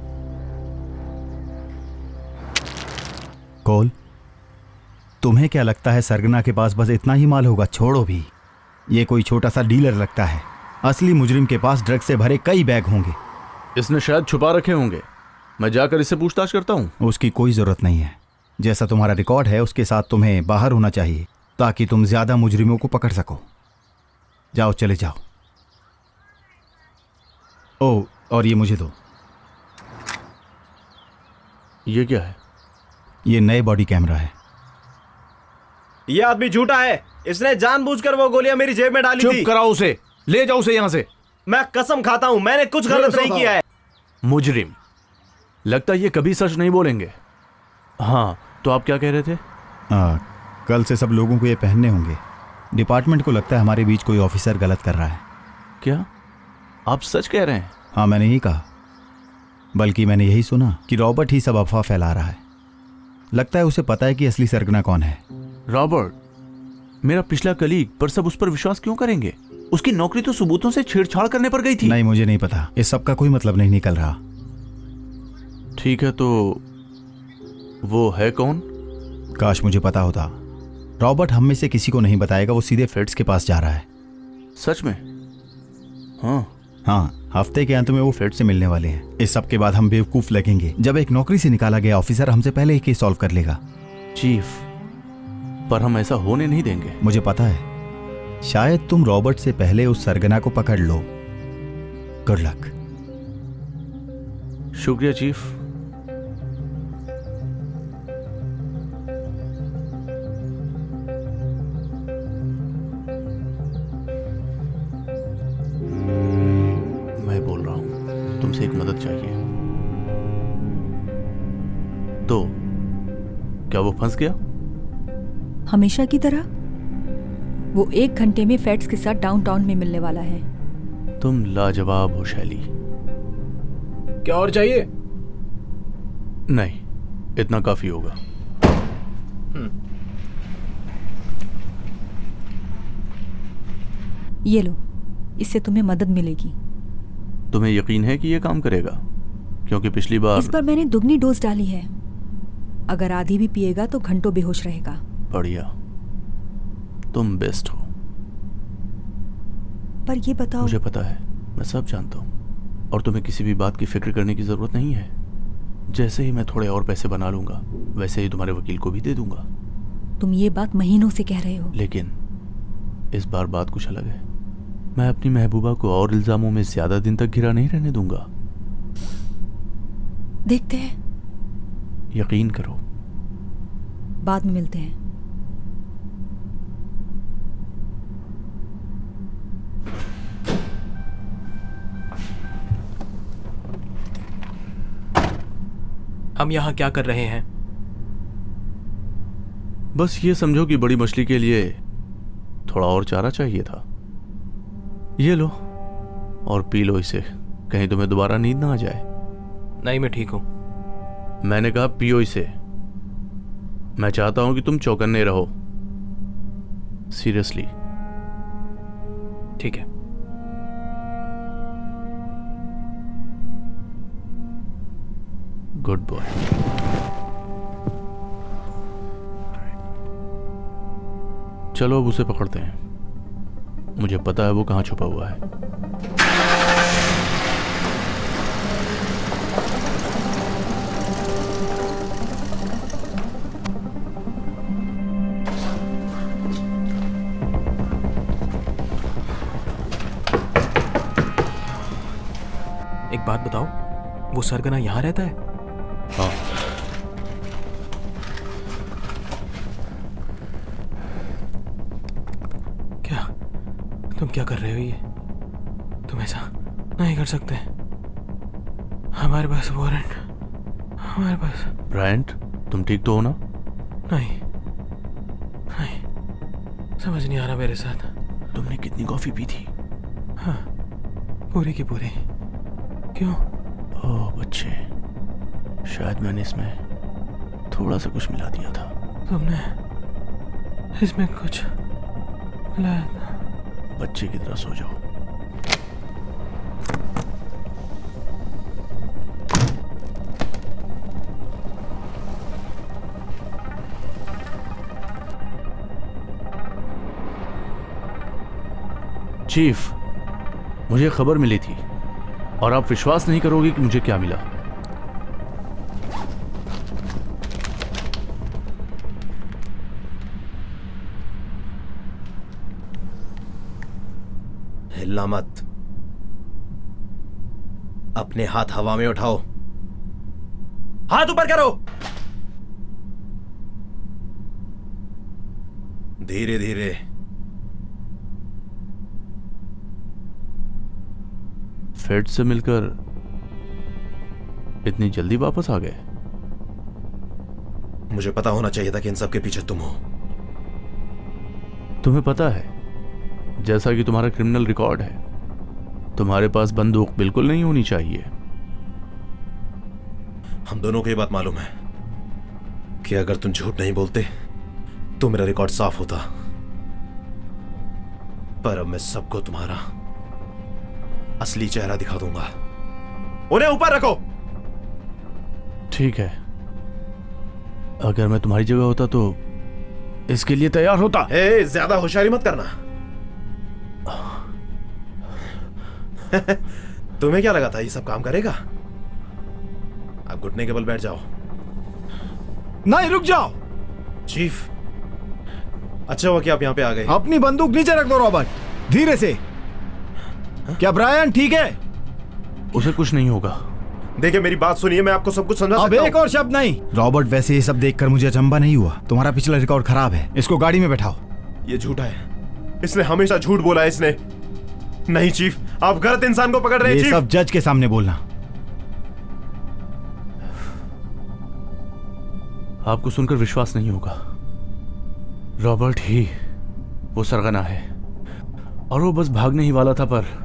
कोल, तुम्हें क्या लगता है सरगना के पास बस इतना ही माल होगा? छोड़ो भी, ये कोई छोटा सा डीलर लगता है। असली मुजरिम के पास ड्रग से भरे कई बैग होंगे। इसने शायद छुपा रखे होंगे। मैं जाकर इससे पूछताछ करता हूं। उसकी कोई जरूरत नहीं है। जैसा तुम्हारा रिकॉर्ड है उसके साथ तुम्हें बाहर होना चाहिए ताकि तुम ज्यादा मुजरिमों को पकड़ सको। जाओ, चले जाओ। ओ, और ये मुझे दो। ये क्या है? ये नए बॉडी कैमरा है। ये आदमी झूठा है। इसने जानबूझकर वो गोलियां मेरी जेब में डाली थी। चुप कराओ उसे, ले जाओ उसे यहां से। मैं कसम खाता हूं, मैंने कुछ गलत नहीं किया है। मुजरिम, लगता है ये कभी सच नहीं बोलेंगे। हाँ, तो आप क्या कह रहे थे? कल से सब लोगों को ये पहनने होंगे। डिपार्टमेंट को लगता है हमारे बीच कोई ऑफिसर गलत कर रहा है। क्या आप सच कह रहे हैं? हाँ, मैंने ही कहा, बल्कि मैंने यही सुना कि रॉबर्ट ही सब अफवाह फैला रहा है। लगता है उसे पता है कि असली सरगना कौन है। रॉबर्ट, मेरा पिछला कलीग, पर सब उस पर विश्वास क्यों करेंगे? उसकी नौकरी तो सबूतों से छेड़छाड़ करने पर गई थी। नहीं, मुझे नहीं पता। इस सब का कोई मतलब नहीं निकल रहा। ठीक है, तो वो है कौन? काश मुझे पता होता। रॉबर्ट हम में से किसी को नहीं बताएगा। वो सीधे फेड्स के पास जा रहा है। सच में? हाँ, हफ्ते के अंत में वो फेड से मिलने वाले हैं। इस सब के बाद हम बेवकूफ लगेंगे जब एक नौकरी से निकाला गया ऑफिसर हमसे पहले ही केस सॉल्व कर लेगा। चीफ, पर हम ऐसा होने नहीं देंगे। मुझे पता है। शायद तुम रॉबर्ट से पहले उस सरगना को पकड़ लो। Good luck. शुक्रिया चीफ। मैं बोल रहा हूं, तुमसे एक मदद चाहिए। तो क्या वो फंस गया? हमेशा की तरह वो 1 घंटे में फेड्स के साथ डाउनटाउन में मिलने वाला है। तुम लाजवाब हो शैली। क्या और चाहिए? नहीं, इतना काफी होगा। ये लो, इससे तुम्हें मदद मिलेगी। तुम्हें यकीन है कि ये काम करेगा? क्योंकि पिछली बार इस पर मैंने दुगनी डोज डाली है। अगर आधी भी पिएगा तो घंटों बेहोश रहेगा। बढ़िया, तुम बेस्ट हो। पर ये बताओ। मुझे पता है, मैं सब जानता हूँ, और तुम्हें किसी भी बात की फिक्र करने की जरूरत नहीं है। जैसे ही मैं थोड़े और पैसे बना लूंगा, वैसे ही तुम्हारे वकील को भी दे दूंगा। तुम ये बात महीनों से कह रहे हो। लेकिन इस बार बात कुछ अलग है। मैं अपनी महबूबा को और इल्जामों में ज्यादा दिन तक घिरा नहीं रहने दूंगा। देखते हैं। यकीन करो। बाद में मिलते हैं। हम यहाँ क्या कर रहे हैं? बस ये समझो कि बड़ी मछली के लिए थोड़ा और चारा चाहिए था। ये लो और पी लो इसे, कहीं तुम्हें दोबारा नींद ना आ जाए। नहीं, मैं ठीक हूँ। मैंने कहा पियो इसे। मैं चाहता हूं कि तुम चौकन्ने रहो। सीरियसली। ठीक है। Good boy. चलो अब उसे पकड़ते हैं। मुझे पता है वो कहां छुपा हुआ है। एक बात बताओ, वो सरगना यहाँ रहता है? हाँ। क्या तुम क्या कर रहे हो? ये तुम ऐसा नहीं कर सकते। हमारे पास वारंट, हमारे पास। ब्रायंट, तुम ठीक तो हो ना? नहीं, समझ नहीं आ रहा मेरे साथ। तुमने कितनी कॉफी पी थी? हाँ, पूरी की पूरी। क्यों? ओह बच्चे, शायद मैंने इसमें थोड़ा सा कुछ मिला दिया था। तुमने इसमें कुछ मिलाया था? बच्चे की तरह सो जाओ। चीफ, मुझे खबर मिली थी और आप विश्वास नहीं करोगे कि मुझे क्या मिला। हिलना मत। अपने हाथ हवा में उठाओ। हाथ ऊपर करो। धीरे धीरे। फेड से मिलकर इतनी जल्दी वापस आ गए? मुझे पता होना चाहिए था कि इन सब के पीछे तुम हो। तुम्हें पता है, जैसा कि तुम्हारा क्रिमिनल रिकॉर्ड है, तुम्हारे पास बंदूक बिल्कुल नहीं होनी चाहिए। हम दोनों को ये बात मालूम है कि अगर तुम झूठ नहीं बोलते तो मेरा रिकॉर्ड साफ होता। पर अब मैं सबको तुम्हारा असली चेहरा दिखा दूंगा। उन्हें ऊपर रखो। ठीक है, अगर मैं तुम्हारी जगह होता तो इसके लिए तैयार होता। ज्यादा होशियारी मत करना। तुम्हें क्या लगा था ये सब काम करेगा? अब घुटने के बल बैठ जाओ। नहीं, रुक जाओ। चीफ, अच्छा हुआ कि आप यहां पे आ गए। अपनी बंदूक नीचे रख दो रॉबर्ट, धीरे से। क्या ब्रायन ठीक है? उसे कुछ नहीं होगा। देखिए मेरी बात सुनिए, मैं आपको सब कुछ समझा सकता हूं। एक और शब्द नहीं। रॉबर्ट, वैसे ये सब देखकर मुझे अचंभा नहीं हुआ। तुम्हारा पिछला रिकॉर्ड खराब है। इसको गाड़ी में बैठाओ। ये झूठा है। इसने हमेशा झूठ बोला है। इसने नहीं चीफ, आप गलत इंसान को पकड़ रहे हैं। ये सब जज के सामने बोलना। आपको सुनकर विश्वास नहीं होगा। रॉबर्ट ही वो सरगना है और वो बस भागने ही वाला था, पर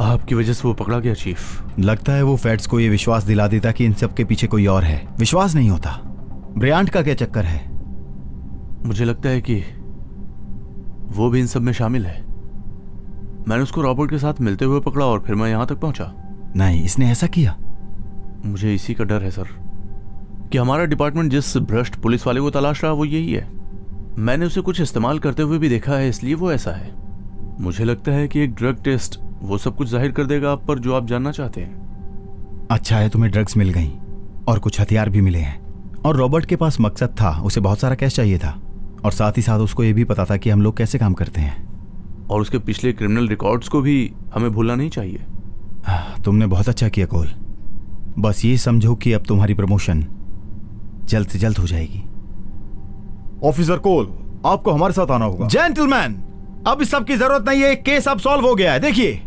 आपकी वजह से वो पकड़ा गया। चीफ, लगता है वो फेड्स को ये विश्वास दिला देता कि इन सब के पीछे कोई और है। विश्वास नहीं होता। ब्रायंट का क्या चक्कर है? मुझे लगता है कि वो भी इन सब में शामिल है। मैंने उसको रॉबर्ट के साथ मिलते हुए पकड़ा और फिर मैं यहां तक पहुंचा। नहीं, इसने ऐसा किया। मुझे इसी का डर है सर, कि हमारा डिपार्टमेंट जिस भ्रष्ट पुलिस वाले को तलाश रहा वो यही है। मैंने उसे कुछ इस्तेमाल करते हुए भी देखा है, इसलिए वो ऐसा है। मुझे लगता है कि एक ड्रग टेस्ट वो सब कुछ जाहिर कर देगा आप पर, जो आप जानना चाहते हैं। अच्छा है तुम्हें ड्रग्स मिल गई और कुछ हथियार भी मिले हैं। और रॉबर्ट के पास मकसद था, उसे बहुत सारा कैश चाहिए था और साथ ही साथ उसको ये भी पता था कि हम लोग कैसे काम करते हैं। और उसके पिछले क्रिमिनल रिकॉर्ड्स को भी हमें भूलना नहीं चाहिए। तुमने बहुत अच्छा किया कोल। बस ये समझो कि अब तुम्हारी प्रमोशन जल्द से जल्द हो जाएगी। ऑफिसर कोल, आपको हमारे साथ आना होगा। जेंटलमैन, अब इस सब की जरूरत नहीं है। केस अब सॉल्व हो गया है। देखिए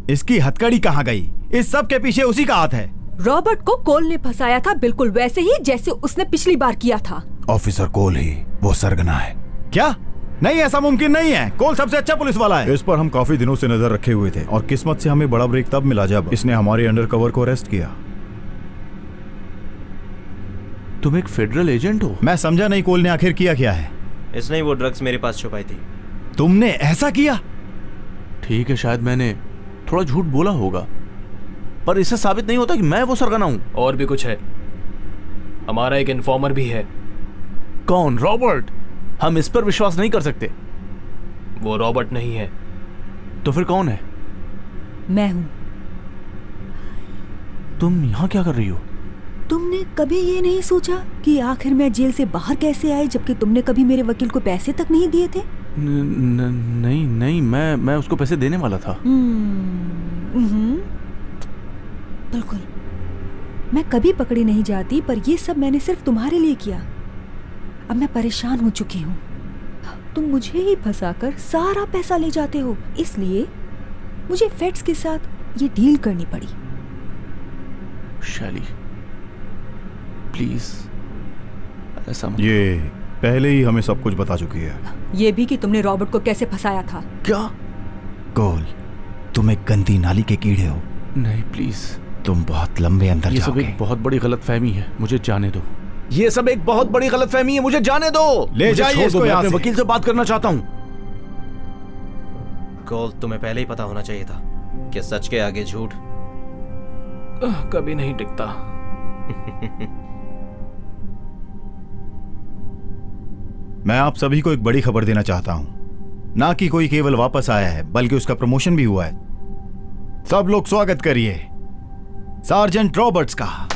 इसकी हथकड़ी कहां गई? इस सब के पीछे उसी का हाथ है। रॉबर्ट को कोल ने फंसाया था, बिल्कुल वैसे ही जैसे उसने पिछली बार किया था। ऑफिसर कोल ही वो सरगना है। क्या? नहीं, ऐसा मुमकिन नहीं है। कोल सबसे अच्छा पुलिस वाला है। इस पर हम काफी दिनों से नजर रखे हुए थे और किस्मत से हमें बड़ा ब्रेक तब मिला जब इसने हमारे अंडरकवर को अरेस्ट किया। तुम एक फेडरल एजेंट हो? मैं समझा नहीं कोल ने आखिर किया क्या है। इसने ही वो ड्रग्स मेरे पास छुपाई थी। तुमने ऐसा किया? ठीक है, शायद मैंने थोड़ा झूठ बोला होगा, पर इससे साबित नहीं होता कि मैं वो सरगना हूं। और भी कुछ है, हमारा एक इन्फॉर्मर भी है। कौन? रॉबर्ट? हम इस पर विश्वास नहीं कर सकते। वो रॉबर्ट नहीं है। तो फिर कौन है? मैं हूं। तुम यहाँ क्या कर रही हो? तुमने कभी ये नहीं सोचा कि आखिर मैं जेल से बाहर कैसे आई, जबकि तुमने कभी मेरे वकील को पैसे तक नहीं दिए थे? नहीं, मैं उसको पैसे देने वाला था। बिल्कुल। मैं कभी पकड़ी नहीं जाती, पर ये सब मैंने सिर्फ तुम्हारे लिए किया। अब मैं परेशान हो चुकी हूँ। तुम मुझे ही फंसाकर सारा पैसा ले जाते हो, इसलिए मुझे फेड्स के साथ ये डील करनी पड़ी। शैली, प्लीज ऐसा मत। ये पहले ही हमें सब कुछ बता चुकी है। ये भी कि तुमने रॉबर्ट को कैसे फंसाया था। क्या? कोल, तुम एक गंदी नाली के कीड़े हो। नहीं प्लीज, तुम बहुत लंबे अंदर ये जाओगे। सब एक बहुत बड़ी गलतफहमी है, मुझे जाने दो। ये सब एक बहुत बड़ी गलतफहमी है, मुझे जाने दो। ले जाइए इसको मैं यहाँ अपने से। वकील से बात करना चाहता हूँ। कोल, तुम्हें पहले ही पता होना चाहिए था कि सच के आगे झूठ कभी नहीं टिकता। मैं आप सभी को एक बड़ी खबर देना चाहता हूं। ना कि कोई केवल वापस आया है, बल्कि उसका प्रमोशन भी हुआ है। सब लोग स्वागत करिए सार्जेंट रॉबर्ट्स का।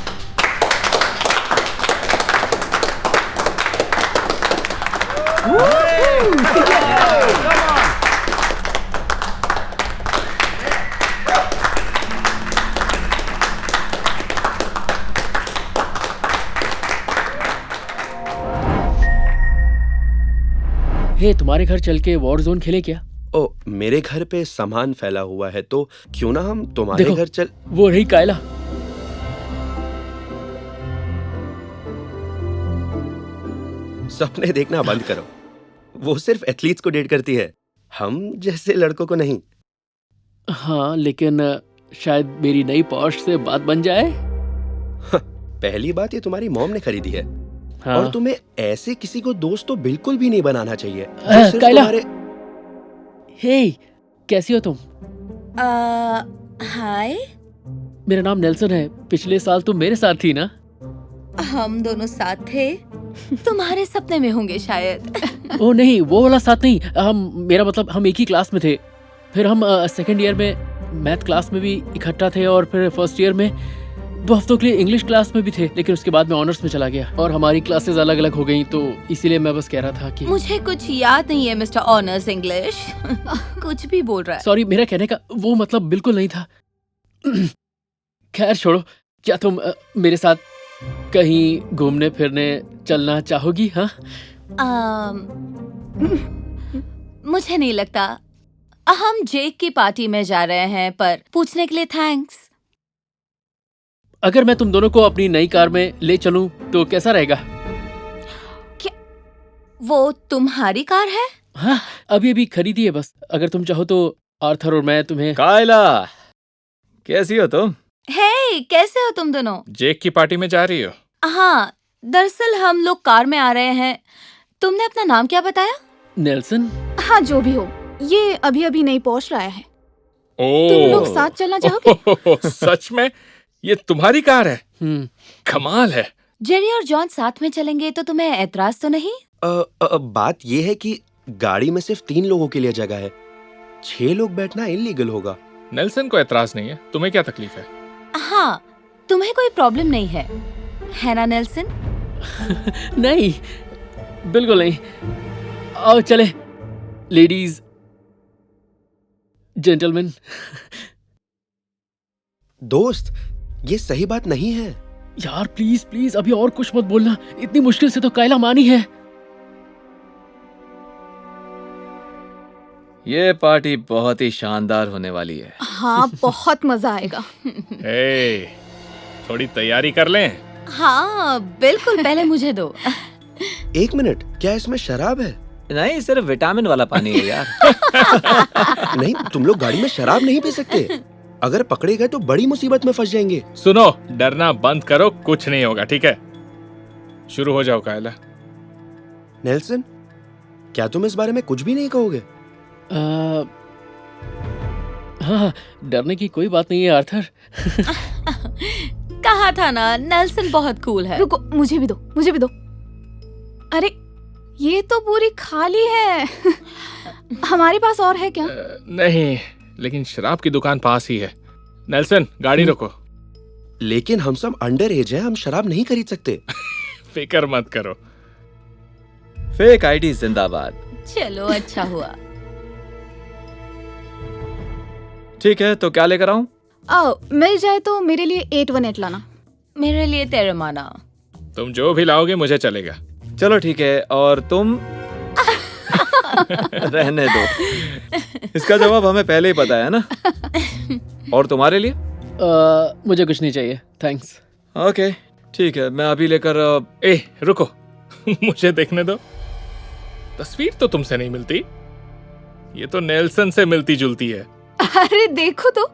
तुम्हारे घर चल के वॉर जोन खेले क्या? ओ, मेरे घर पे सामान फैला हुआ है, तो क्यों ना हम तुम्हारे घर चल। वो रही कायला। सपने देखना बंद करो। वो सिर्फ एथलीट्स को डेट करती है, हम जैसे लड़कों को नहीं। हाँ, लेकिन शायद मेरी नई पॉश से बात बन जाए। पहली बात, ये तुम्हारी मॉम ने खरीदी है। हाँ। और तुम्हें ऐसे किसी को दोस्त तो बिल्कुल भी नहीं बनाना चाहिए। कायला, हे, कैसी हो तुम? हाय। मेरा नाम नेल्सन है। पिछले साल तुम मेरे साथ थी ना? हम दोनों साथ थे। तुम्हारे सपने में होंगे शायद। ओ नहीं, वो वाला साथ नहीं। मेरा मतलब हम एक ही क्लास में थे। फिर हम सेकेंड ईयर में मैथ क्लास में भी इकट्ठा थे, और फिर फर्स्ट ईयर में 2 हफ्तों के लिए इंग्लिश क्लास में भी थे। लेकिन उसके बाद मैं ऑनर्स में चला गया और हमारी क्लासेस अलग अलग हो गई, तो इसीलिए मैं बस कह रहा था कि मुझे कुछ याद नहीं है मिस्टर ऑनर्स इंग्लिश। कुछ भी बोल रहा है। सॉरी, मेरा कहने का वो मतलब बिल्कुल नहीं था। खैर छोड़ो, क्या तुम मेरे साथ कहीं घूमने फिरने चलना चाहोगी? हाँ, मुझे नहीं लगता। हम जेक की पार्टी में जा रहे हैं, पर पूछने के लिए थैंक्स। अगर मैं तुम दोनों को अपनी नई कार में ले चलूं तो कैसा रहेगा? क्या वो तुम्हारी कार है? हाँ, अभी अभी खरीदी है बस। अगर तुम चाहो तो आर्थर और मैं तुम्हें। कायला, कैसी हो तुम? हे, कैसे हो तुम दोनों? जेक की पार्टी में जा रही हो? हाँ, दरअसल हम लोग कार में आ रहे हैं। तुमने अपना नाम क्या बताया? नेल्सन। हाँ, जो भी हो, ये अभी अभी नहीं पहुंच रहा है। ओ, तुम लोग साथ चलना चाहोगे? सच में? ये तुम्हारी कार है? कमाल है। जेरी और जॉन साथ में चलेंगे तो तुम्हें ऐतराज तो नहीं? बात ये है कि गाड़ी में सिर्फ 3 लोगों के लिए जगह है। 6 लोग बैठना इल्लीगल होगा। नेल्सन को ऐतराज नहीं है, तुम्हें क्या तकलीफ है? हाँ, तुम्हें कोई प्रॉब्लम नहीं है ना नेल्सन? नहीं, बिल्कुल नहीं। आओ चले, लेडीज जेंटलमैन। दोस्त, ये सही बात नहीं है। यार प्लीज प्लीज, अभी और कुछ मत बोलना। इतनी मुश्किल से तो कायला मानी है। ये पार्टी बहुत ही शानदार होने वाली है। हाँ, बहुत मजा आएगा। थोड़ी तैयारी कर लें। हाँ बिल्कुल, पहले मुझे दो। 1 मिनट, क्या इसमें शराब है? नहीं, सिर्फ विटामिन वाला पानी है यार। नहीं, तुम लोग गाड़ी में शराब नहीं पी सकते। अगर पकड़े गए तो बड़ी मुसीबत में फंस जाएंगे। सुनो, डरना बंद करो, कुछ नहीं होगा, ठीक है? शुरू हो जाओ कायला। नेल्सन, क्या तुम इस बारे में कुछ भी नहीं कहोगे? हाँ, डरने की कोई बात नहीं है आर्थर। कहा था ना, नेल्सन बहुत कूल है। रुको, मुझे भी दो, मुझे भी दो। अरे ये तो पूरी खाली है। हमारे पास और है क्या? नहीं, लेकिन शराब की दुकान पास ही है। नेल्सन, गाड़ी रोको। लेकिन हम सब अंडर एज हैं, हम शराब नहीं खरीद सकते। फिक्र मत करो। फेक आईडी जिंदाबाद। चलो, अच्छा हुआ। ठीक है, तो क्या लेकर आऊं? आओ, मिल जाए तो मेरे लिए 818 लाना। मेरे लिए तेरेमाना। तुम जो भी लाओगे मुझे चलेगा। चलो ठीक है, और तुम? रहने दो, इसका जवाब हमें पहले ही पता है ना। और तुम्हारे लिए? मुझे कुछ नहीं चाहिए, थैंक्स। ओके, ठीक है, मैं अभी लेकर। ए, रुको। मुझे देखने दो। तस्वीर तो तुमसे नहीं मिलती, ये तो नेल्सन से मिलती जुलती है। अरे देखो तो,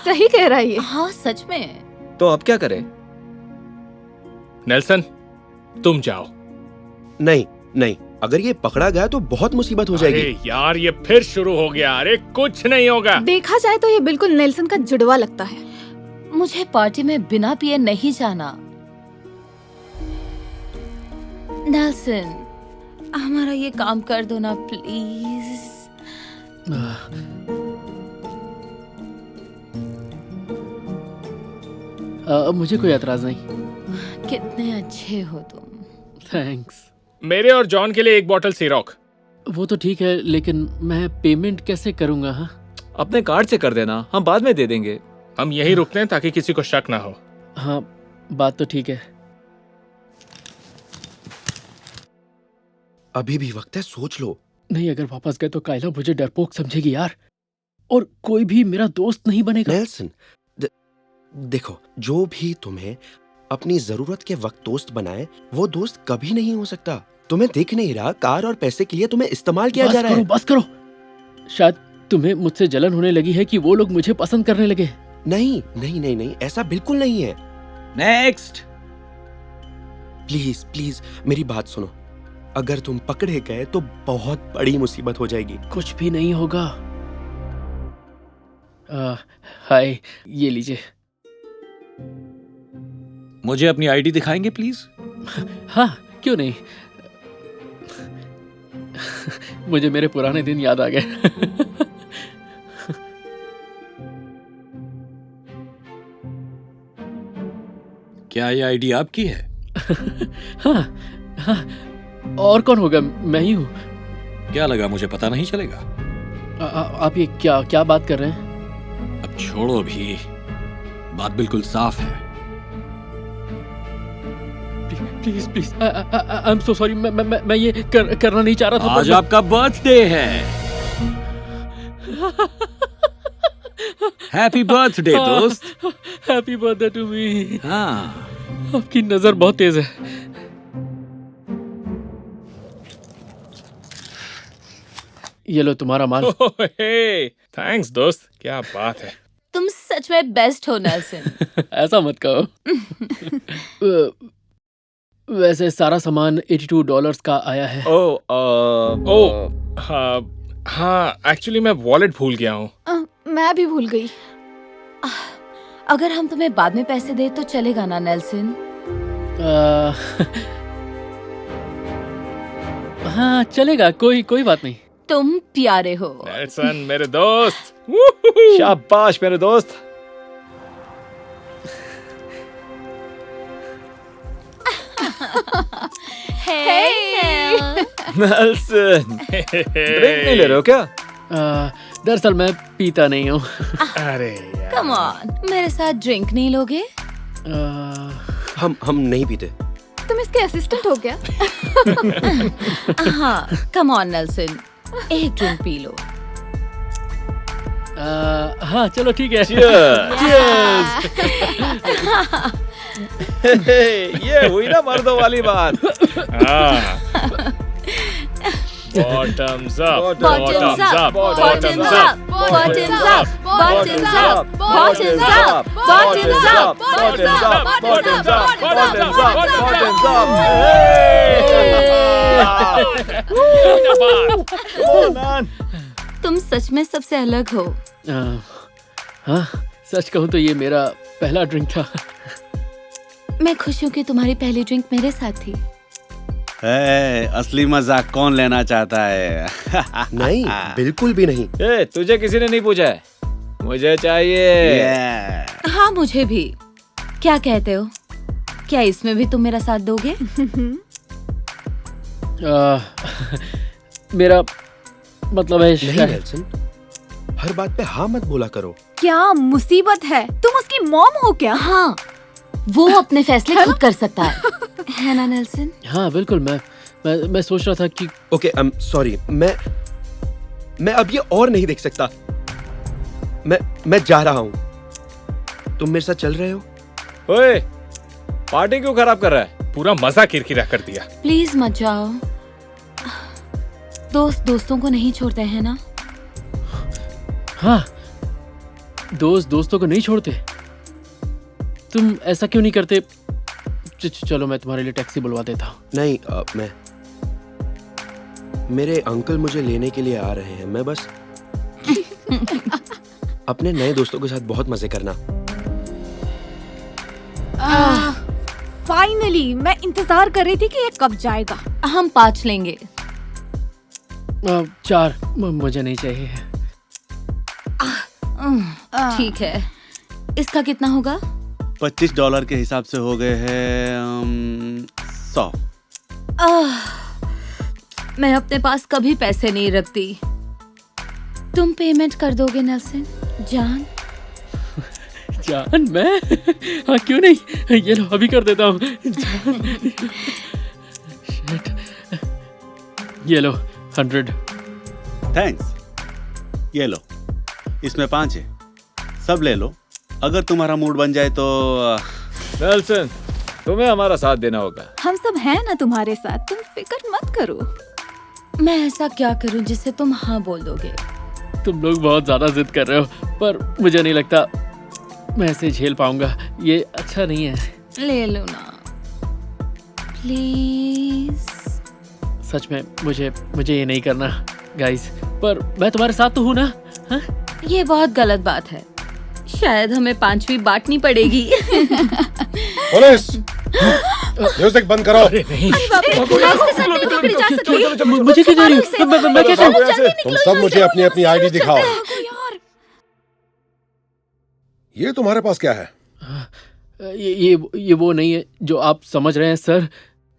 सही कह रहा है ये। हाँ, सच में। तो अब क्या करें? नेल्सन, तुम जाओ। नहीं नहीं, अगर ये पकड़ा गया तो बहुत मुसीबत हो जाएगी। अरे यार, ये फिर शुरू हो गया। अरे कुछ नहीं होगा। देखा जाए तो ये बिल्कुल नेल्सन का जुड़वा लगता है। मुझे पार्टी में बिना पिए नहीं जाना। नेल्सन, हमारा ये काम कर दो ना प्लीज। मुझे कोई एतराज नहीं। कितने अच्छे हो तुम। थैंक्स। मेरे और जॉन के लिए एक बोतल सिरॉक। वो तो ठीक है, लेकिन मैं पेमेंट कैसे करूंगा? हाँ, अपने कार्ड से कर देना, हम बाद में दे देंगे। हम यहीं रुकते हैं ताकि किसी को शक ना हो। हाँ, बात तो ठीक है। अभी भी वक्त है, सोच लो। नहीं, अगर वापस गए तो कायला मुझे डरपोक समझेगी यार, और कोई भी मेरा दोस्त नहीं बनेगा। नेल्सन, देखो, जो भी तुम्हें अपनी जरूरत के वक्त दोस्त बनाए, वो दोस्त कभी नहीं हो सकता। तुम्हें दिख नहीं रहा, कार और पैसे के लिए तुम्हें इस्तेमाल किया जा रहा है। बस करो। शायद तुम्हें मुझसे जलन होने लगी है कि वो लोग मुझे पसंद करने लगे। नहीं नहीं नहीं नहीं, ऐसा बिल्कुल नहीं है। नेक्स्ट। प्लीज प्लीज मेरी बात सुनो। अगर तुम पकड़े गए तो बहुत बड़ी मुसीबत हो जाएगी। कुछ भी नहीं होगा। हाय, ये लीजिए। मुझे अपनी आईडी दिखाएंगे प्लीज? हाँ, क्यों नहीं। मुझे मेरे पुराने दिन याद आ गए। क्या ये आईडी आपकी है? हाँ, हाँ, और कौन होगा? मैं ही हूँ। क्या लगा मुझे पता नहीं चलेगा? आप ये क्या बात कर रहे हैं? अब छोड़ो भी, बात बिल्कुल साफ है। Please please, I am so sorry. मैं ये करना नहीं चाह रहा था। आज आपका बर्थडे है। हैप्पी बर्थडे दोस्त। Happy birthday to me. हाँ, आपकी नजर बहुत तेज है। ये लो तुम्हारा माल। थैंक्स दोस्त, क्या बात है। तुम सच में बेस्ट हो नेल्सन। ऐसा मत कहो। वैसे सारा सामान $82 का आया है। हाँ, एक्चुअली मैं वॉलेट भूल गया हूँ। मैं भी भूल गई। अगर हम तुम्हें बाद में पैसे दे तो चलेगा ना नेल्सन? हाँ, चलेगा, कोई बात नहीं। तुम प्यारे हो नेल्सन, मेरे दोस्त। शाबाश मेरे दोस्त। नेल्सन, ड्रिंक नहीं ले रहे हो क्या? दरअसल मैं पीता नहीं हूँ। अरे कम ऑन, मेरे साथ ड्रिंक नहीं लोगे? हम नहीं पीते। तुम इसके असिस्टेंट हो क्या? हाँ, कम ऑन नेल्सन, एक ड्रिंक पी लो। हाँ, चलो ठीक है। ये हुई ना मर्दों वाली बात। Bottoms up. Bottoms up. Bottoms up. Bottoms up. Bottoms up. Bottoms up. Bottoms up. Bottoms up. Bottoms up. Bottoms up. तुम सच में सबसे अलग हो। हाँ, सच कहूँ तो ये मेरा पहला ड्रिंक था। मैं खुश हूँ कि तुम्हारी पहली ड्रिंक मेरे साथ थी। असली मजाक कौन लेना चाहता है? नहीं, बिल्कुल भी नहीं। तुझे किसी ने नहीं पूछा है, मुझे चाहिए। हाँ, मुझे भी। क्या कहते हो? क्या इसमें भी तुम मेरा साथ दोगे? मेरा मतलब है नहीं नेल्सन, हर बात पे हाँ मत बोला करो। क्या मुसीबत है, तुम उसकी मॉम हो क्या? हाँ, वो अपने फैसले खुद कर सकता है ना नेल्सन? हाँ बिल्कुल। मैं सोच रहा था कि ओके, सॉरी, मैं अब ये और नहीं देख सकता। मैं जा रहा हूँ। तुम मेरे साथ चल रहे हो? ओए, पार्टी क्यों खराब कर रहा है? पूरा मजा किरकिरा कर दिया। प्लीज मत जाओ। दोस्त दोस्तों को नहीं छोड़ते हैं ना? हाँ, दोस्त दोस्तों को नहीं छोड़ते। तुम ऐसा क्यों नहीं करते? चलो मैं तुम्हारे लिए टैक्सी बुलवा देता हूँ। नहीं, मेरे अंकल मुझे लेने के लिए आ रहे हैं। मैं बस अपने नए दोस्तों के साथ बहुत मजे करना। फाइनली, मैं इंतजार कर रही थी कि ये कब जाएगा। हम 5 लेंगे। 4 मुझे नहीं चाहिए। ठीक है, इसका कितना होगा? $25 के हिसाब से हो गए हैं 100। मैं अपने पास कभी पैसे नहीं रखती। तुम पेमेंट कर दोगे नेल्सन? जान मैं हाँ क्यों नहीं, ये लो अभी कर देता हूँ। ये लो 100। थैंक्स। ये लो, इसमें 5 है, सब ले लो। अगर तुम्हारा मूड बन जाए तो नेल्सन, तुम्हें हमारा साथ देना होगा। हम सब हैं ना तुम्हारे साथ, तुम फिक्र मत करो। मैं ऐसा क्या करूं जिससे तुम हाँ बोल दोगे? तुम लोग बहुत ज्यादा जिद कर रहे हो, पर मुझे नहीं लगता मैं ऐसे झेल पाऊंगा। ये अच्छा नहीं है। ले लो ना प्लीज। सच में मुझे ये नहीं करना गाइस, पर मैं तुम्हारे साथ तो हूँ ना। हा? ये बहुत गलत बात है। शायद हमें 5वीं बांटनी पड़ेगी। पुलिस, म्यूजिक बंद करो। अरे नहीं, मुझे क्यों जा रही हो? मैं क्या करूं? तुम सब मुझे अपनी अपनी आईडी दिखाओ। ये तुम्हारे पास क्या है? ये वो नहीं है जो आप समझ रहे हैं सर।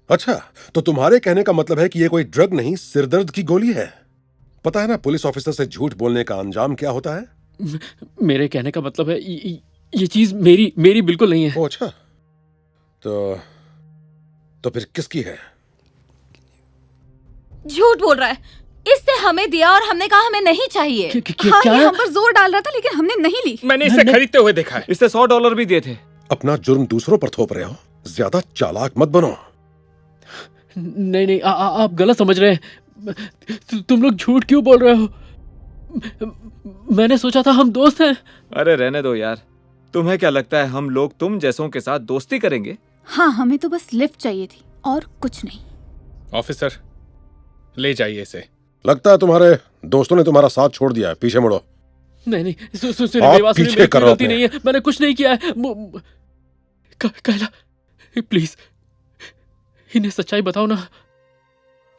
अच्छा, तो तुम्हारे कहने का मतलब है कि ये कोई ड्रग नहीं, सिरदर्द की गोली है। पता है ना पुलिस ऑफिसर से झूठ बोलने का अंजाम क्या होता है? मेरे कहने का मतलब है ये चीज मेरी बिल्कुल नहीं है। ओ अच्छा, तो फिर किसकी है? झूठ बोल रहा है। इससे हमें दिया और हमने कहा हमें नहीं चाहिए। हाँ, ये हम पर जोर डाल रहा था लेकिन हमने नहीं ली। मैंने इसे खरीदते हुए देखा है। इससे $100 भी दिए थे। अपना जुर्म दूसरों पर थोप रहे हो, ज्यादा चालाक मत बनो। नहीं, आप गलत समझ रहे हैं। तुम लोग झूठ क्यों बोल रहे हो? मैंने सोचा था हम दोस्त हैं। अरे रहने दो यार, तुम्हें क्या लगता है हम लोग तुम जैसों के साथ दोस्ती करेंगे? हाँ, हमें तो बस लिफ्ट चाहिए थी और कुछ नहीं। ऑफिसर, ले जाइए इसे। लगता है तुम्हारे दोस्तों ने तुम्हारा साथ छोड़ दिया है। पीछे मुड़ो। नहीं, मेरी गलती नहीं है। मैंने कुछ नहीं किया है। कैला, प्लीज इन्हें सच्चाई बताओ ना।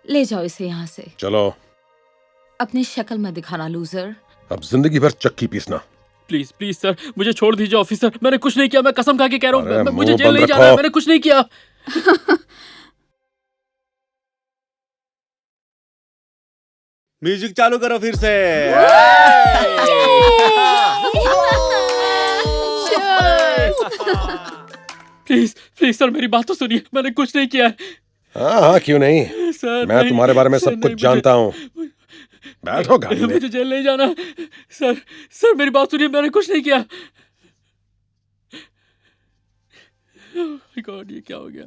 ले जाओ इसे यहाँ से। चलो। अपनी शक्ल मत दिखाना लूजर। अब जिंदगी भर चक्की पीसना। प्लीज सर, मुझे छोड़ दीजिए ऑफिसर। मैंने कुछ नहीं किया, मैं कसम खा के कह रहा हूँ। मुझे जेल नहीं जाना है, मैंने कुछ नहीं किया। म्यूजिक चालू करो फिर से। प्लीज सर, मेरी बात तो सुनिए। मैंने कुछ नहीं किया है। हाँ, क्यों नहीं सर, मैं तुम्हारे बारे में सब कुछ जानता हूँ। बैठो गाड़ी में। मुझे जेल नहीं जाना। सर मेरी बात सुनिए, मैंने कुछ नहीं किया। गॉड, ये क्या हो गया?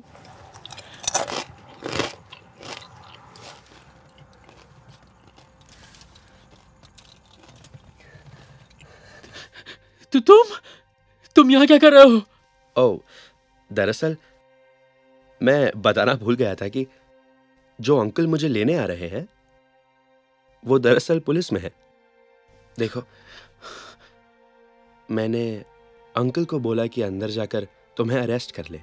तुम यहाँ क्या कर रहे हो? ओह, दरअसल मैं बताना भूल गया था कि जो अंकल मुझे लेने आ रहे हैं वो दरअसल पुलिस में है। देखो, मैंने अंकल को बोला कि अंदर जाकर तुम्हें अरेस्ट कर ले,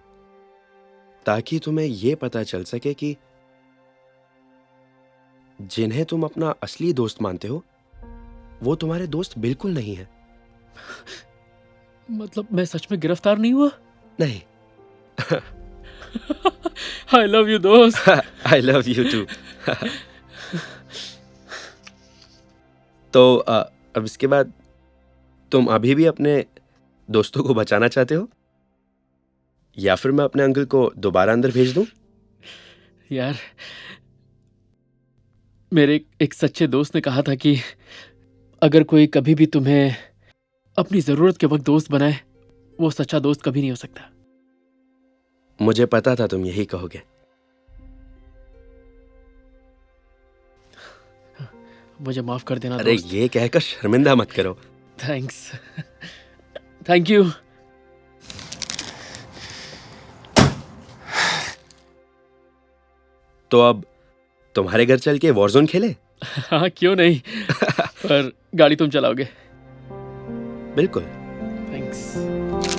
ताकि तुम्हें यह पता चल सके कि जिन्हें तुम अपना असली दोस्त मानते हो वो तुम्हारे दोस्त बिल्कुल नहीं है। मतलब मैं सच में गिरफ्तार नहीं हुआ? नहीं। I love you दोस्त। I love you too। तो अब इसके बाद तुम अभी भी अपने दोस्तों को बचाना चाहते हो, या फिर मैं अपने अंकल को दोबारा अंदर भेज दूं? यार, मेरे एक सच्चे दोस्त ने कहा था कि अगर कोई कभी भी तुम्हें अपनी जरूरत के वक्त दोस्त बनाए, वो सच्चा दोस्त कभी नहीं हो सकता। मुझे पता था तुम यही कहोगे। मुझे माफ कर देना अरे दोस्त। ये कहकर शर्मिंदा मत करो। थैंक्स। Thank you. तो अब तुम्हारे घर चल के वॉरजोन खेले? हाँ, क्यों नहीं। पर गाड़ी तुम चलाओगे? बिल्कुल। थैंक्स।